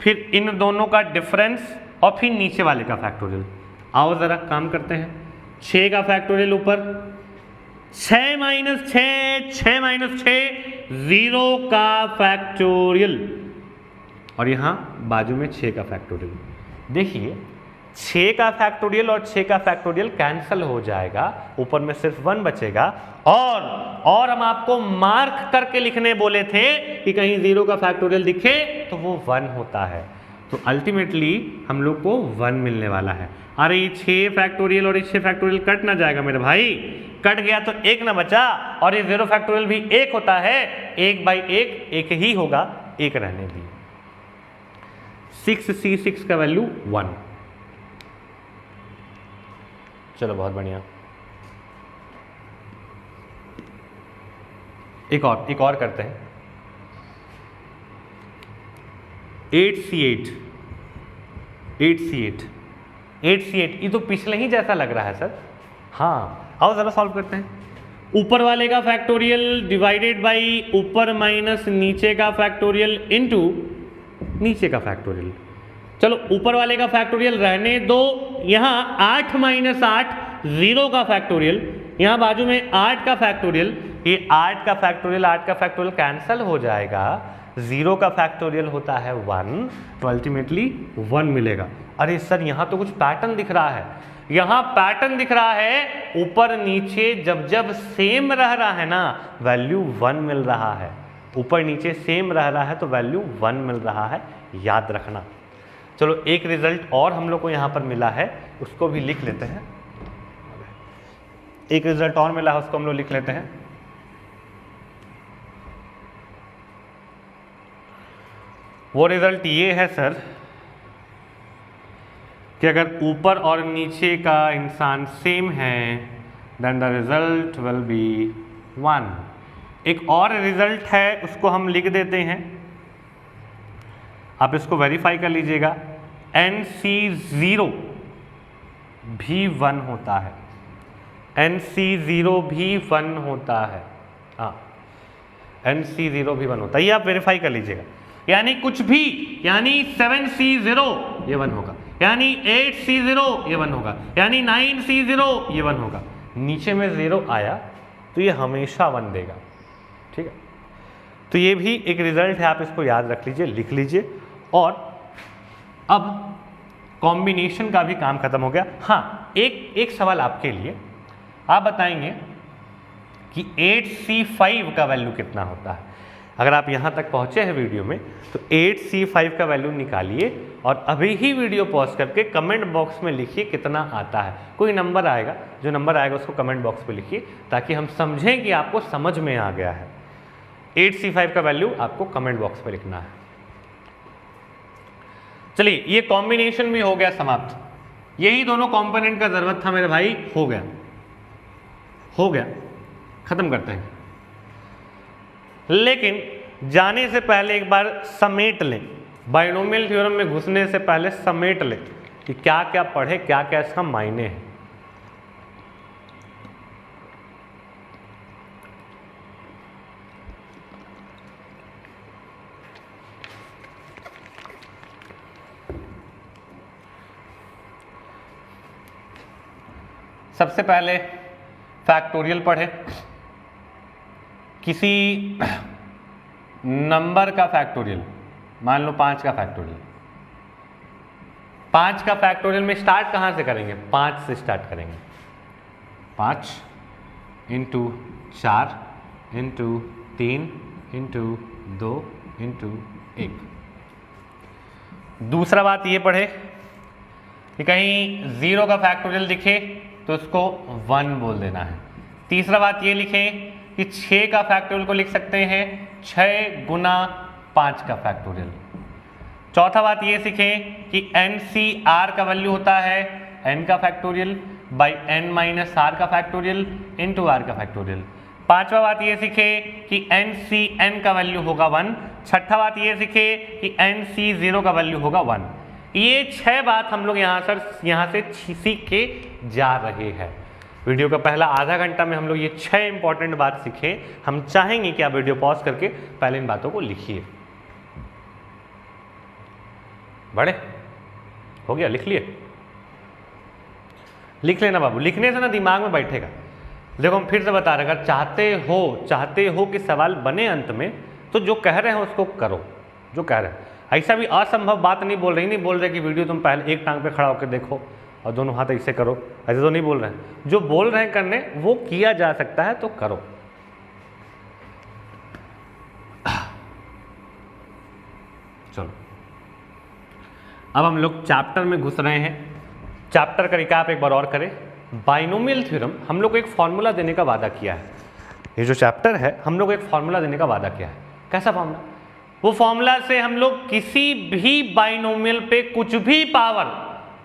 फिर इन दोनों का डिफरेंस, और फिर नीचे वाले का फैक्टोरियल। आओ ज़रा काम करते हैं। 6 का फैक्टोरियल ऊपर, 6 माइनस 6, 6 माइनस 6, 0 का फैक्टोरियल, और यहाँ बाजू में 6 का फैक्टोरियल। देखिए 6 का फैक्टोरियल और 6 का फैक्टोरियल कैंसिल हो जाएगा, ऊपर में सिर्फ 1 बचेगा। और हम आपको मार्क करके लिखने बोले थे कि कहीं 0 का फैक्टोरियल दिखे तो वो 1 होता है। तो अल्टीमेटली हम लोग को 1 मिलने वाला है। अरे ये 6 फैक्टोरियल और ये 6 फैक्टोरियल कट ना जाएगा मेरे भाई, कट गया तो 1 ना बचा, और ये 0 फैक्टोरियल भी 1 होता है, 1 बाई 1 1 ही होगा, 1 रहने दी। 6C6 का वैल्यू 1। चलो बहुत बढ़िया। एक और करते हैं। 8C8 8C8 8C8 ये तो पिछले ही जैसा लग रहा है सर। हाँ आओ ज़रा सॉल्व करते हैं। ऊपर वाले का फैक्टोरियल डिवाइडेड बाई ऊपर माइनस नीचे का फैक्टोरियल इनटू नीचे का फैक्टोरियल। चलो ऊपर वाले का फैक्टोरियल रहने दो, यहाँ 8 माइनस 8 0 का फैक्टोरियल, यहाँ बाजू में 8 का फैक्टोरियल, ये 8 का फैक्टोरियल कैंसल हो जाएगा, 0 का फैक्टोरियल होता है 1, तो अल्टीमेटली 1 मिलेगा। अरे सर यहाँ तो कुछ पैटर्न दिख रहा है, यहाँ पैटर्न दिख रहा है ऊपर नीचे जब जब सेम रह रहा है ना वैल्यू 1 मिल रहा है, ऊपर नीचे सेम रह रहा है तो वैल्यू 1 मिल रहा है, याद रखना। चलो एक रिजल्ट और हम लोग को यहाँ पर मिला है उसको भी लिख लेते हैं, एक रिजल्ट और मिला है उसको हम लोग लिख लेते हैं। वो रिजल्ट ये है सर कि अगर ऊपर और नीचे का इंसान सेम है then the result will be 1। एक और रिजल्ट है उसको हम लिख देते हैं, आप इसको वेरीफाई कर लीजिएगा। NC0 भी 1 होता है, NC0 भी 1 होता है, हाँ NC0 भी 1 होता है, ये आप वेरीफाई कर लीजिएगा। यानी कुछ भी, यानी 7C0 ये 1 होगा, यानी 8C0 ये 1 होगा, यानी 9C0 ये 1 होगा। नीचे में 0 आया तो ये हमेशा 1 देगा, ठीक है। तो ये भी एक रिजल्ट है, आप इसको याद रख लीजिए, लिख लीजिए। और अब कॉम्बिनेशन का भी काम खत्म हो गया। हाँ एक सवाल आपके लिए, आप बताएंगे कि 8C5 का वैल्यू कितना होता है। अगर आप यहाँ तक पहुँचे हैं वीडियो में तो 8C5 का वैल्यू निकालिए और अभी ही वीडियो पॉज करके कमेंट बॉक्स में लिखिए कितना आता है। कोई नंबर आएगा, जो नंबर आएगा उसको कमेंट बॉक्स में लिखिए ताकि हम समझें कि आपको समझ में आ गया है। 8C5 का वैल्यू आपको कमेंट बॉक्स में लिखना है। चलिए ये कॉम्बिनेशन भी हो गया समाप्त, यही दोनों कंपोनेंट का जरूरत था मेरे भाई, हो गया, खत्म करते हैं। लेकिन जाने से पहले एक बार समेट लें, बाइनोमियल थ्योरम में घुसने से पहले समेट लें कि क्या क्या पढ़े, क्या क्या इसका मायने है। सबसे पहले फैक्टोरियल पढ़े, किसी नंबर का फैक्टोरियल, मान लो 5 का फैक्टोरियल, 5 का फैक्टोरियल में स्टार्ट कहाँ से करेंगे, 5 से स्टार्ट करेंगे। 5 इंटू 4 इंटू 3 इंटू 2 इंटू 1। दूसरा बात ये पढ़े कि कहीं 0 का फैक्टोरियल दिखे तो उसको 1 बोल देना है। तीसरा बात ये लिखें कि 6 का फैक्टोरियल को लिख सकते हैं 6 गुना 5 का फैक्टोरियल। चौथा बात ये सीखें कि NCR का वैल्यू होता है n का factorial by n minus r का फैक्टोरियल इंटू r का फैक्टोरियल। पांचवा बात ये सीखें कि NCN का वैल्यू होगा 1। छठा बात ये सीखें कि NC0 का वैल्यू होगा 1। ये 6 बात हम लोग यहाँ से सीख के जा रहे हैं। वीडियो का पहला आधा घंटा में हम लोग ये 6 इंपॉर्टेंट बात सीखें। हम चाहेंगे कि आप वीडियो पॉज करके पहले इन बातों को लिखिए। बड़े हो गया, लिख लिए, लिख लेना बाबू, लिखने से ना दिमाग में बैठेगा। देखो हम फिर से बता रहे हैं, अगर चाहते हो कि सवाल बने अंत में, तो जो कह रहे हैं उसको करो, जो कह रहे हैं। ऐसा भी असंभव बात नहीं बोल रहे कि वीडियो तुम पहले एक टांग पे खड़ा होकर देखो और दोनों हाथ ऐसे करो, ऐसे तो नहीं बोल रहे हैं। जो बोल रहे हैं करने वो किया जा सकता है, तो करो। चलो अब हम लोग चैप्टर में घुस रहे हैं। चैप्टर का रिकैप एक बार और करें। बाइनोमियल थ्योरम हम लोग को एक फॉर्मूला देने का वादा किया है। ये जो चैप्टर है हम लोग को एक फॉर्मूला देने का वादा किया है। कैसा फॉर्मूला? वो फॉर्मूला से हम लोग किसी भी बाइनोमियल पे कुछ भी पावर,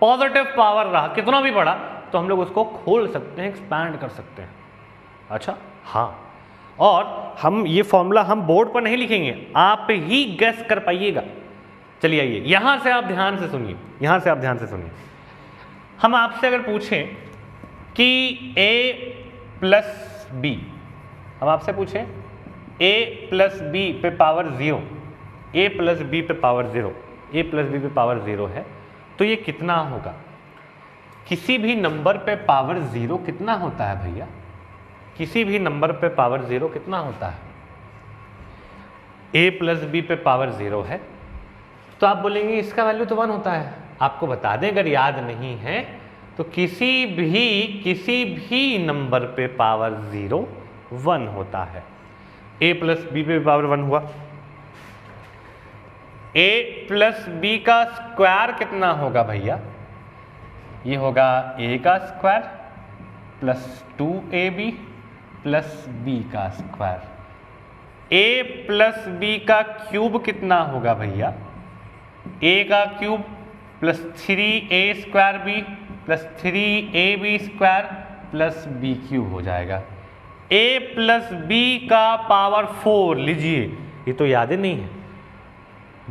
पॉजिटिव पावर रहा, कितना भी बड़ा, तो हम लोग उसको खोल सकते हैं, एक्सपैंड कर सकते हैं। अच्छा हाँ, और हम ये फॉर्मूला हम बोर्ड पर नहीं लिखेंगे, आप ही गेस कर पाइएगा। चलिए आइए, यहां से आप ध्यान से सुनिए, यहां से आप ध्यान से सुनिए। हम आपसे अगर पूछें कि a प्लस बी, हम आपसे पूछें a प्लस बी पे पावर 0, a प्लस बी पे पावर 0, a प्लस बी पे पावर 0 है, तो ये कितना होगा? किसी भी नंबर पे पावर 0 कितना होता है भैया? किसी भी नंबर पे पावर 0 कितना होता है? a प्लस बी पे पावर 0 है, तो आप बोलेंगे इसका वैल्यू तो 1 होता है। आपको बता दें, अगर याद नहीं है तो किसी भी नंबर पे पावर 0 1 होता है। a प्लस बी पे पावर 1 हुआ। a प्लस बी का स्क्वायर कितना होगा भैया? ये होगा a का square plus 2ab plus b का स्क्वायर। a प्लस b का क्यूब कितना होगा भैया? a का cube plus 3a square b plus 3ab square plus b cube हो जाएगा। a प्लस b का पावर 4 लीजिए, ये तो याद ही नहीं है।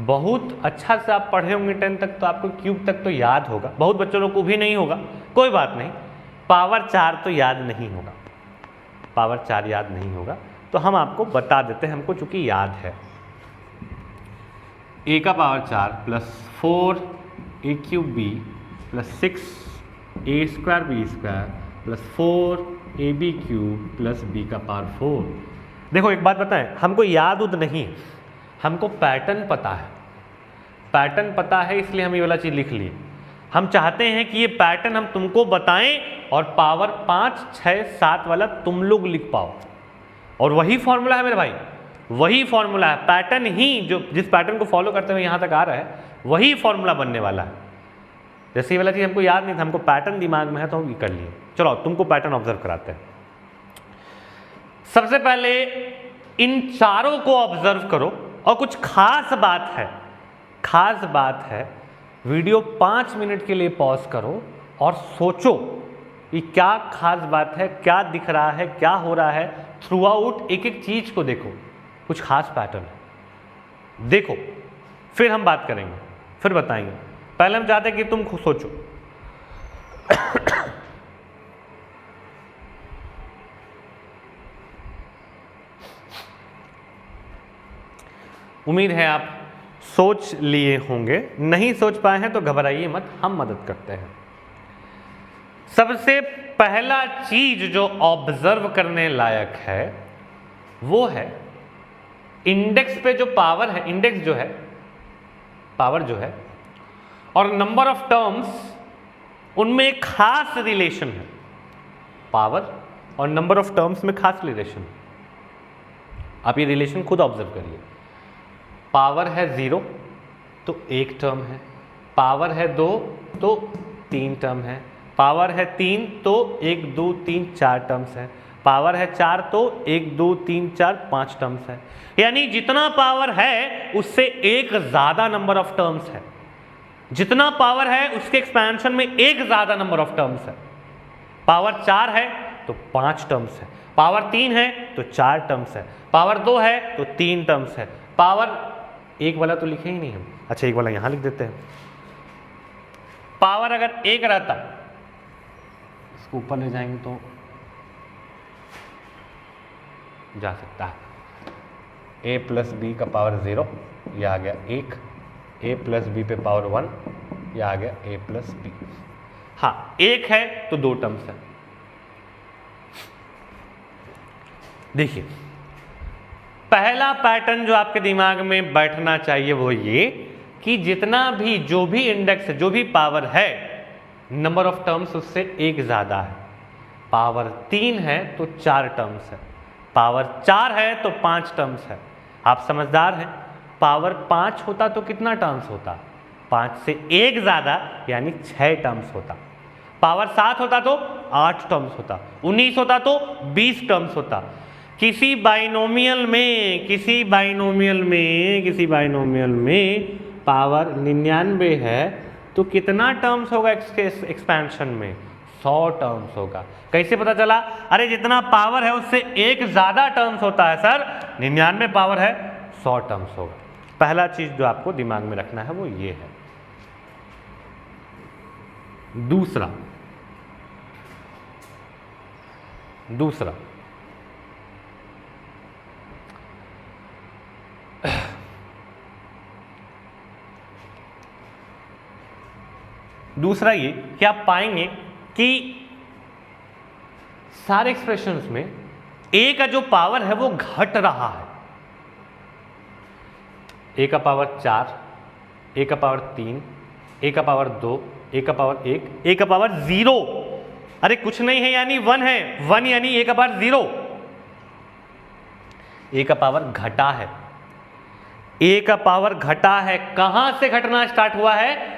बहुत अच्छा से आप पढ़े होंगे 10 तक, तो आपको क्यूब तक तो याद होगा, बहुत बच्चों को भी नहीं होगा, कोई बात नहीं। पावर 4 तो याद नहीं होगा, पावर 4 याद नहीं होगा, तो हम आपको बता देते हैं, हमको चूंकि याद है। a का power 4 plus 4a cube b plus 6a square b square plus 4ab cube plus b का पावर 4। देखो एक बात बताएं, हमको याद उद नहीं है, हमको पैटर्न पता है। पैटर्न पता है इसलिए हम ये वाला चीज़ लिख लिए। हम चाहते हैं कि ये पैटर्न हम तुमको बताएं और पावर 5, 6, 7 वाला तुम लोग लिख पाओ। और वही फॉर्मूला है मेरे भाई, वही फॉर्मूला है। पैटर्न ही जो जिस पैटर्न को फॉलो करते हुए यहाँ तक आ रहा है, वही फॉर्मूला बनने वाला है। जैसे ये वाला चीज़ हमको याद नहीं था, हमको पैटर्न दिमाग में है तो हम ये कर लिए। चलो तुमको पैटर्न ऑब्जर्व कराते हैं। सबसे पहले इन चारों को ऑब्जर्व करो, और कुछ खास बात है, खास बात है, वीडियो 5 मिनट के लिए पॉज करो और सोचो कि क्या खास बात है, क्या दिख रहा है, क्या हो रहा है। थ्रू आउट एक एक चीज को देखो, कुछ खास पैटर्न है, देखो, फिर हम बात करेंगे, फिर बताएंगे। पहले हम चाहते हैं कि तुम खुद सोचो। उम्मीद है आप सोच लिए होंगे, नहीं सोच पाए हैं तो घबराइए मत, हम मदद करते हैं। सबसे पहला चीज जो ऑब्जर्व करने लायक है वो है इंडेक्स पे जो पावर है, इंडेक्स जो है, पावर जो है, और नंबर ऑफ टर्म्स, उनमें एक खास रिलेशन है। पावर और नंबर ऑफ टर्म्स में खास रिलेशन। आप ये रिलेशन खुद ऑब्जर्व करिए। पावर है 0 तो 1 टर्म है, पावर है 2 तो 3 टर्म है, पावर है 3 तो 1 2 3 4 टर्म्स है, पावर है 4 तो 1 2 3 4 5 टर्म्स है। यानी जितना पावर है उससे एक ज्यादा नंबर ऑफ टर्म्स है। जितना पावर है उसके एक्सपेंशन में एक ज्यादा नंबर ऑफ टर्म्स है। पावर 4 है तो 5 टर्म्स है, पावर 3 है तो 4 टर्म्स है, पावर 2 है तो 3 टर्म्स है, पावर 1 वाला तो लिखे ही नहीं हम। अच्छा 1 वाला यहां लिख देते हैं। पावर अगर 1 रहता, इसको ऊपर ले जाएंगे तो जा सकता है। a प्लस बी का पावर 0, यह आ गया 1, a प्लस बी पे पावर 1, यह आ गया a प्लस बी। हाँ 1 है तो 2 टर्म्स है। देखिए पहला पैटर्न जो आपके दिमाग में बैठना चाहिए वो ये कि जितना भी जो भी इंडेक्स है, जो भी पावर है, नंबर ऑफ टर्म्स उससे एक ज़्यादा है। पावर 3 है तो 4 टर्म्स है, पावर 4 है तो 5 टर्म्स है। आप समझदार हैं। पावर 5 होता तो कितना टर्म्स होता? 5 से 1 ज़्यादा यानी 6 टर्म्स होता। पावर 7 होता तो 8 टर्म्स होता, 19 होता तो 20 टर्म्स होता। किसी बाइनोमियल में पावर 99 है तो कितना टर्म्स होगा एक्सपेंशन में? 100 टर्म्स होगा। कैसे पता चला? अरे जितना पावर है उससे एक ज़्यादा टर्म्स होता है सर, 99 पावर है 100 टर्म्स होगा। पहला चीज जो आपको दिमाग में रखना है वो ये है। दूसरा ये कि आप पाएंगे कि सारे एक्सप्रेशंस में ए का जो पावर है वो घट रहा है। ए का पावर 4, ए का पावर 3, ए का पावर 2, ए का पावर 1, ए का पावर 0। अरे कुछ नहीं है यानी 1 है, 1 यानी ए का पावर 0। ए का पावर घटा है, ए का पावर घटा है। कहां से घटना स्टार्ट हुआ है?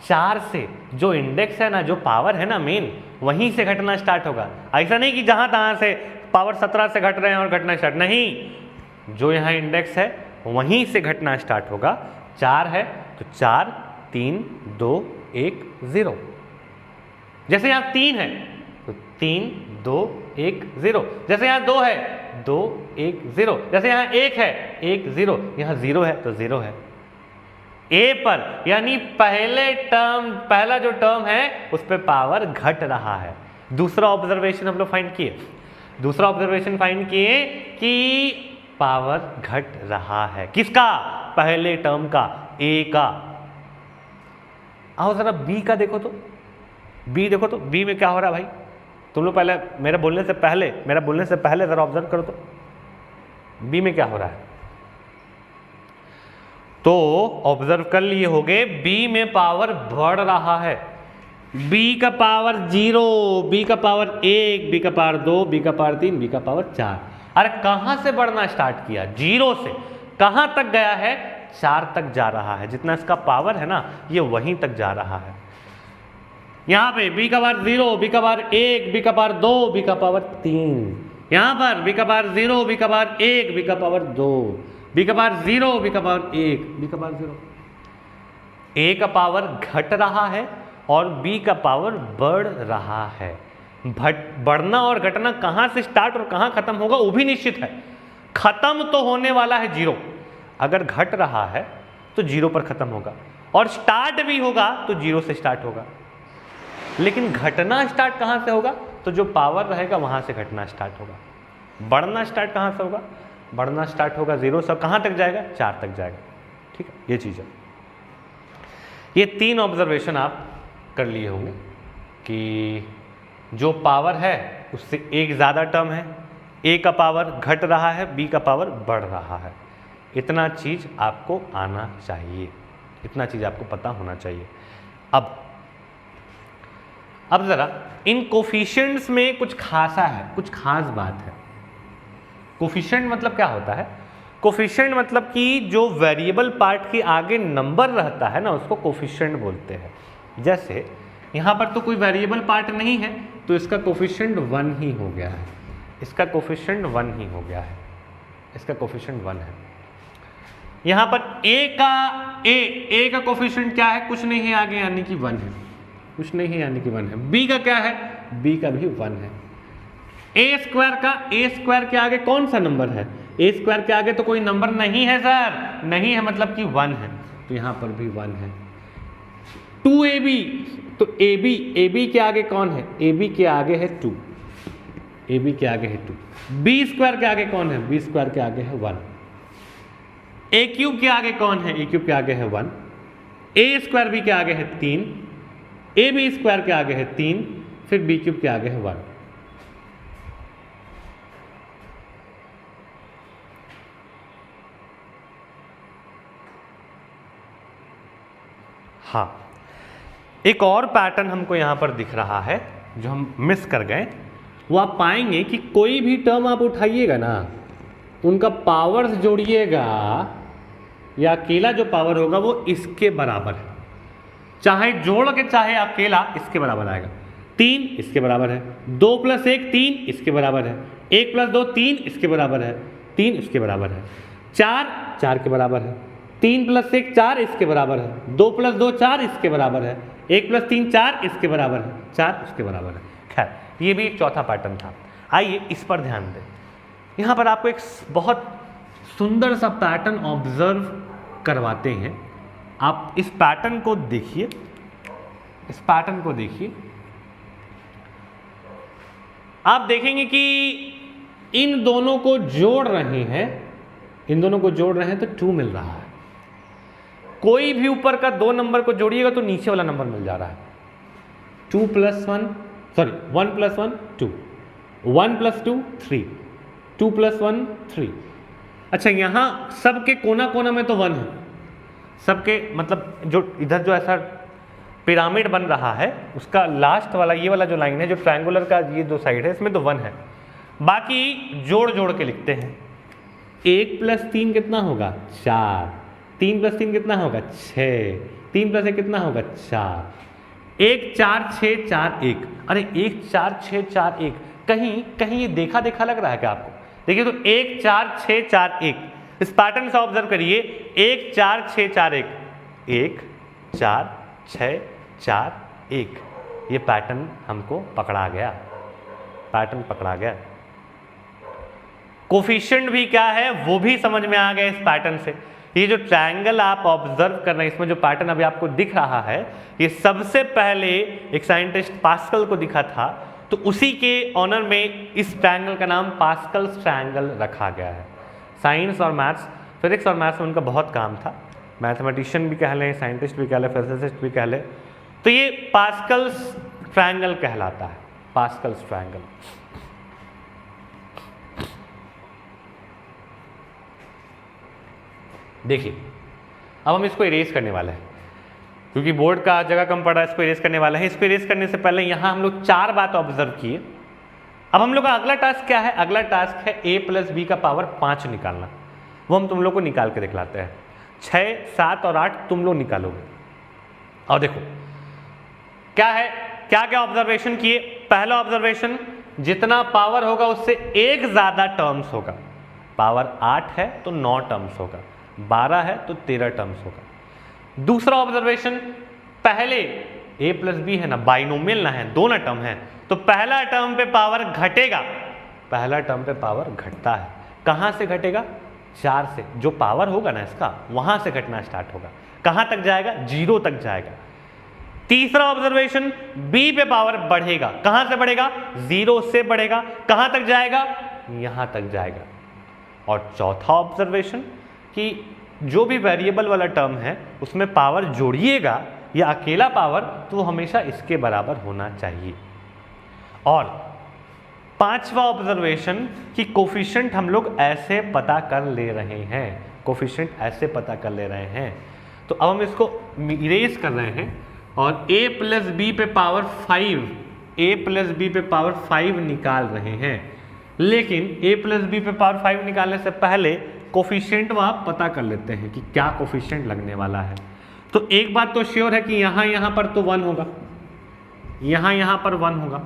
4 से। जो इंडेक्स है ना, जो पावर है ना मेन, वहीं से घटना स्टार्ट होगा। ऐसा नहीं कि जहां तहां से पावर 17 से घट रहे हैं और घटना स्टार्ट, नहीं, जो यहां इंडेक्स है वहीं से घटना स्टार्ट होगा। 4 है तो 4, 3, 2, 1, 0। जैसे यहां 3 है तो 3, 2, 1, 0। जैसे यहां 2 है, 2, 1, 0। जैसे यहां 1 है, 1, 0। यहां 0 है तो 0 है। ए पर यानी पहला जो टर्म है उस पर पावर घट रहा है। दूसरा ऑब्जर्वेशन हम लोग फाइंड किए कि पावर घट रहा है। किसका? पहले टर्म का, ए का। आओ जरा बी का देखो तो, बी में क्या हो रहा है भाई? तुम लोग पहले मेरा बोलने से पहले जरा ऑब्जर्व करो तो बी में क्या हो रहा है। तो ऑब्जर्व कर लिए होगे, बी में पावर बढ़ रहा है। बी का पावर 0, बी का पावर 1, बी का पावर 2, बी का पावर 3, बी का पावर 4। अरे कहां से बढ़ना स्टार्ट किया? 0 से। कहां तक गया है? 4 तक जा रहा है। जितना इसका पावर है ना, ये वहीं तक जा रहा है। यहां पे बी का पावर 0, बी का पावर 1, बी का पावर 2, बी का पावर 3। यहां पर बी का पावर 0, बी का पावर 1, बी का पावर 2, बी का पावर 0, बी का पावर 1, बी का पावर 0। ए का पावर घट रहा है और बी का पावर बढ़ रहा है। बढ़ना और घटना कहां से स्टार्ट और कहां खत्म होगा वो भी निश्चित है। खत्म तो होने वाला है 0। अगर घट रहा है तो 0 पर खत्म होगा, और स्टार्ट भी होगा तो 0 से स्टार्ट होगा। लेकिन घटना स्टार्ट कहां से होगा? तो जो पावर रहेगा वहां से घटना स्टार्ट होगा। बढ़ना स्टार्ट कहां से होगा? बढ़ना स्टार्ट होगा 0 से। कहां तक जाएगा? 4 तक जाएगा। ठीक है, ये चीज है। ये 3 ऑब्जर्वेशन आप कर लिए होंगे कि जो पावर है उससे एक ज़्यादा टर्म है, ए का पावर घट रहा है, बी का पावर बढ़ रहा है। इतना चीज़ आपको आना चाहिए, इतना चीज़ आपको पता होना चाहिए। अब ज़रा इन कोफिशिएंट्स में कुछ खासा है, कुछ खास बात है। कोफिशिएंट मतलब क्या होता है? कोफिशिएंट मतलब कि जो वेरिएबल पार्ट के आगे नंबर रहता है ना, उसको कोफिशिएंट बोलते हैं। जैसे यहाँ पर तो कोई वेरिएबल पार्ट नहीं है तो इसका कोफिशिएंट 1 ही हो गया है, इसका कोफिशिएंट 1 ही हो गया है, इसका कोफिशिएंट 1 है। यहाँ पर ए का कोफिशिएंट क्या है? कुछ नहीं है आगे यानी कि 1 है, कुछ नहीं है यानी कि 1 है। बी का क्या है? बी का भी 1 है। ए स्क्वायर के आगे कौन सा नंबर है? ए स्क्वायर के आगे तो कोई नंबर नहीं है सर, नहीं है मतलब कि 1 है, तो यहाँ पर भी 1 है। 2ab, तो ab के आगे कौन है? ab के आगे है 2, ab के आगे है 2। b स्क्वायर के आगे कौन है? b स्क्वायर के आगे है 1। a क्यूब के आगे कौन है? a क्यूब के आगे है 1। a स्क्वायर b के आगे है 3, ab स्क्वायर के आगे है 3, फिर b क्यूब के आगे है 1। हाँ, एक और पैटर्न हमको यहाँ पर दिख रहा है जो हम मिस कर गए। वो आप पाएंगे कि कोई भी टर्म आप उठाइएगा ना, उनका पावर्स जोड़िएगा या अकेला जो पावर होगा वो इसके बराबर है। चाहे जोड़ के चाहे अकेला इसके बराबर आएगा। 3 इसके बराबर है, 2 + 1 3 इसके बराबर है, 1 + 2 3 इसके बराबर है, 3 इसके बराबर है, 4 के बराबर है, 3 + 1 4 इसके बराबर है, 2 + 2 4 इसके बराबर है, 1 + 3 4 इसके बराबर है, 4 इसके बराबर है। खैर ये भी एक चौथा पैटर्न था। आइए इस पर ध्यान दें। यहाँ पर आपको एक बहुत सुंदर सा पैटर्न ऑब्जर्व करवाते हैं। आप इस पैटर्न को देखिए, इस पैटर्न को देखिए, आप देखेंगे कि इन दोनों को जोड़ रहे हैं, इन दोनों को जोड़ रहे हैं तो 2 मिल रहा है। कोई भी ऊपर का 2 नंबर को जोड़िएगा तो नीचे वाला नंबर मिल जा रहा है। 2 + 1 सॉरी 1 + 1 2, 1 + 2 3, 2 + 1 3। अच्छा, यहाँ सबके कोना कोना में तो 1 है, सबके मतलब जो इधर जो ऐसा पिरामिड बन रहा है उसका लास्ट वाला ये वाला जो लाइन है, जो ट्रायंगुलर का ये 2 साइड है, इसमें तो 1 है। बाकी जोड़ जोड़ के लिखते हैं। 1 + 3 कितना होगा? 4। 3 + 3 कितना होगा? 6। 3 + 1 कितना होगा? 4। 1 4 6 4 1। अरे 1 4 6 4 1, कहीं कहीं ये देखा देखा लग रहा है क्या आपको? देखिए तो 1 4 6 4 1, इस पैटर्न से ऑब्जर्व करिए। 1 4 6 4 1, 1 4 6 4 1, ये पैटर्न हमको पकड़ा गया, पैटर्न पकड़ा गया। कोफिशिएंट भी क्या है वो भी समझ में आ गया इस पैटर्न से। ये जो ट्रायंगल आप ऑब्जर्व कर रहे हैं, इसमें जो पैटर्न अभी आपको दिख रहा है, ये सबसे पहले एक साइंटिस्ट पास्कल को दिखा था, तो उसी के ऑनर में इस ट्रायंगल का नाम पास्कल्स ट्रायंगल रखा गया है। साइंस और मैथ्स, फिजिक्स और मैथ्स में उनका बहुत काम था, मैथमेटिशियन भी कह लें, साइंटिस्ट भी कह लें, फिजिसिस्ट भी कह लें, तो ये पास्कल्स ट्रायंगल कहलाता है, पास्कल्स ट्रायंगल। देखिए अब हम इसको इरेज करने वाले हैं, क्योंकि बोर्ड का जगह कम पड़ा है, इसको इरेज करने वाले हैं। इसको इरेज करने से पहले यहाँ हम लोग 4 बात ऑब्जर्व किए। अब हम लोग का अगला टास्क क्या है? अगला टास्क है a + b का पावर 5 निकालना। वो हम तुम लोग को निकाल के दिखलाते हैं। 6 7 और 8 तुम लोग निकालोगे। और देखो क्या है, क्या क्या ऑब्जर्वेशन किए। पहला ऑब्जर्वेशन, जितना पावर होगा उससे एक ज्यादा टर्म्स होगा। पावर 8 है तो 9 टर्म्स होगा, 12 है तो 13 टर्म्स होगा। दूसरा ऑब्जर्वेशन, पहले a + b है ना, बाइनोमियल ना है, दोनों टर्म है, तो पहला टर्म पे पावर घटेगा, पहला टर्म पे पावर घटता है। कहां से घटेगा? 4 से, जो पावर होगा ना इसका वहां से घटना स्टार्ट होगा। कहां तक जाएगा? 0 तक जाएगा। तीसरा ऑब्जर्वेशन, b पे पावर बढ़ेगा। कहां से बढ़ेगा? 0 से बढ़ेगा। कहां तक जाएगा? यहां तक जाएगा। और चौथा ऑब्जर्वेशन कि जो भी वेरिएबल वाला टर्म है उसमें पावर जोड़िएगा या अकेला पावर, तो वो हमेशा इसके बराबर होना चाहिए। और पांचवा ऑब्जर्वेशन कि कोफिशिएंट हम लोग ऐसे पता कर ले रहे हैं, कोफिशिएंट ऐसे पता कर ले रहे हैं। तो अब हम इसको इरेज कर रहे हैं और a + b पे पावर 5, a + b पे पावर 5 निकाल रहे हैं। लेकिन a + b पे पावर 5 निकालने से पहले कोफिशिएंट वहाँ पता कर लेते हैं कि क्या कोफिशिएंट लगने वाला है। तो एक बात तो श्योर है कि यहाँ पर तो 1 होगा, यहाँ पर 1 होगा।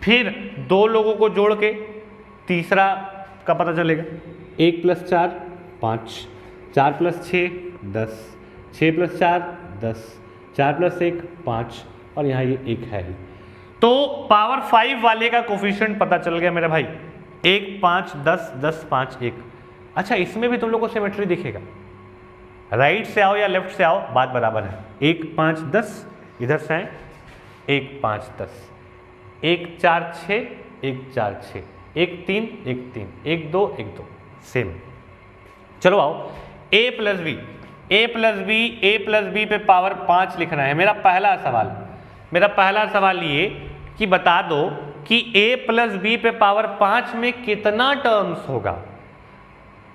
फिर 2 लोगों को जोड़ के तीसरा का पता चलेगा। 1 + 4 5, 4 + 6 10, 6 + 4 10, 4 + 1 5, और यहाँ ये 1 है ही। तो पावर 5 वाले का कोफिशिएंट पता चल गया मेरे भाई। 1 5 10 10 5 1। अच्छा, इसमें भी तुम लोग को सिमेट्री दिखेगा। राइट से आओ या लेफ्ट से आओ, बात बराबर है। 1 5 10, इधर से आए 1 5 10, 1 4 6 1 4 6, 1 3 1 3, 1 2 1 2, सेम। चलो आओ, a + b, a + b पे पावर 5 लिखना है। मेरा पहला सवाल ये कि बता दो कि a + b पे पावर 5 में कितना टर्म्स होगा।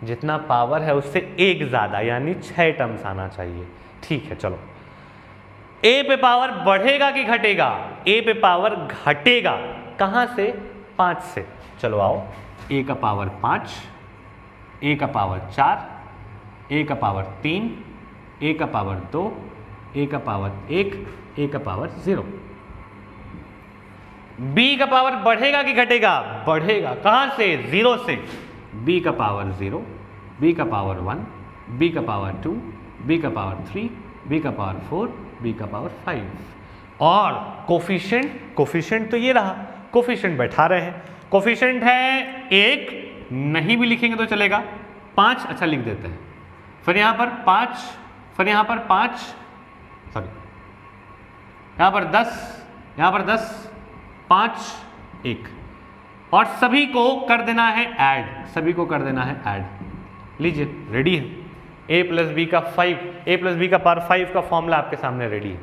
जितना पावर है उससे एक ज्यादा, यानी 6 टर्म्स आना चाहिए। ठीक है, चलो a पे पावर बढ़ेगा कि घटेगा? a पे पावर घटेगा। कहां से? 5 से। चलो आओ, a का पावर 5, a का पावर 4, a का पावर 3, a का पावर 2, a का पावर 1, a का पावर 0। b का पावर बढ़ेगा कि घटेगा? बढ़ेगा। कहां से? 0 से। b का पावर 0, b का पावर 1, b का पावर 2, b का पावर 3, b का पावर 4, b का पावर 5। और कोफिशिएंट तो ये रहा, कोफिशिएंट बैठा रहे हैं। कोफिशिएंट है 1, नहीं भी लिखेंगे तो चलेगा। 5, अच्छा लिख देते हैं। फिर यहाँ पर 5, फिर यहाँ पर 5, सॉरी यहाँ पर 10, यहाँ पर 10, 5, 1 और सभी को कर देना है ऐड, सभी को कर देना है ऐड। लीजिए रेडी है। a प्लस बी का 5, a प्लस बी का पावर 5 का फॉर्मूला आपके सामने रेडी है,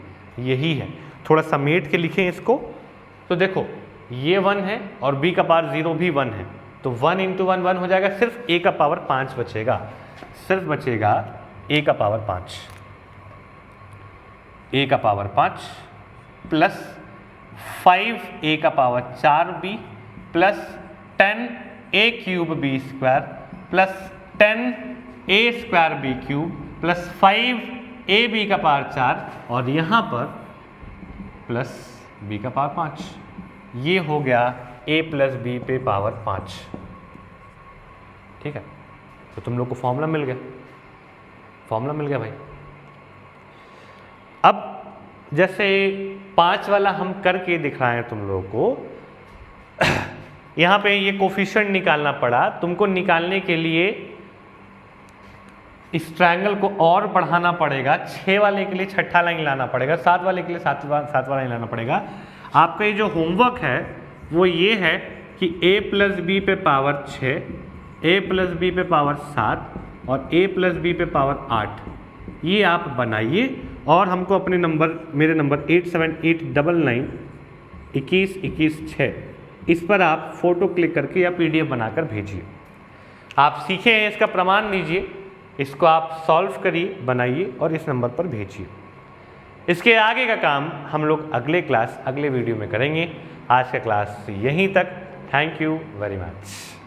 यही है। थोड़ा समेट के लिखें इसको, तो देखो ये 1 है और b का पावर 0 भी 1 है, तो 1 इंटू 1 1 हो जाएगा, सिर्फ a का पावर 5 बचेगा, सिर्फ बचेगा a का पावर 5, a का पावर 5 प्लस 5a का power 4b plus 10a cube b square plus 10a square b cube plus 5ab का पावर 4 और यहाँ पर प्लस b का पावर 5। ये हो गया a प्लस बी पे पावर 5। ठीक है, तो तुम लोग को फॉर्मूला मिल गया, फॉर्मूला मिल गया भाई। अब जैसे 5 वाला हम करके दिखाएं तुम लोगों को, यहाँ पे ये कोफिशिएंट निकालना पड़ा तुमको। निकालने के लिए इस ट्रायंगल को और बढ़ाना पड़ेगा, 6 वाले के लिए छठा लाइन लाना पड़ेगा, 7 वाले के लिए सातवां लाइन लाना पड़ेगा। आपका ये जो होमवर्क है वो ये है कि a प्लस बी पे पावर 6, a प्लस बी पे पावर 7 और a प्लस बी पे पावर 8, ये आप बनाइए और हमको अपने नंबर, मेरे नंबर 87899 21 21 6, इस पर आप फोटो क्लिक करके या PDF बनाकर भेजिए। आप सीखे हैं, इसका प्रमाण लीजिए, इसको आप सॉल्व करिए, बनाइए और इस नंबर पर भेजिए। इसके आगे का काम हम लोग अगले क्लास, अगले वीडियो में करेंगे। आज का क्लास यहीं तक। Thank you very much.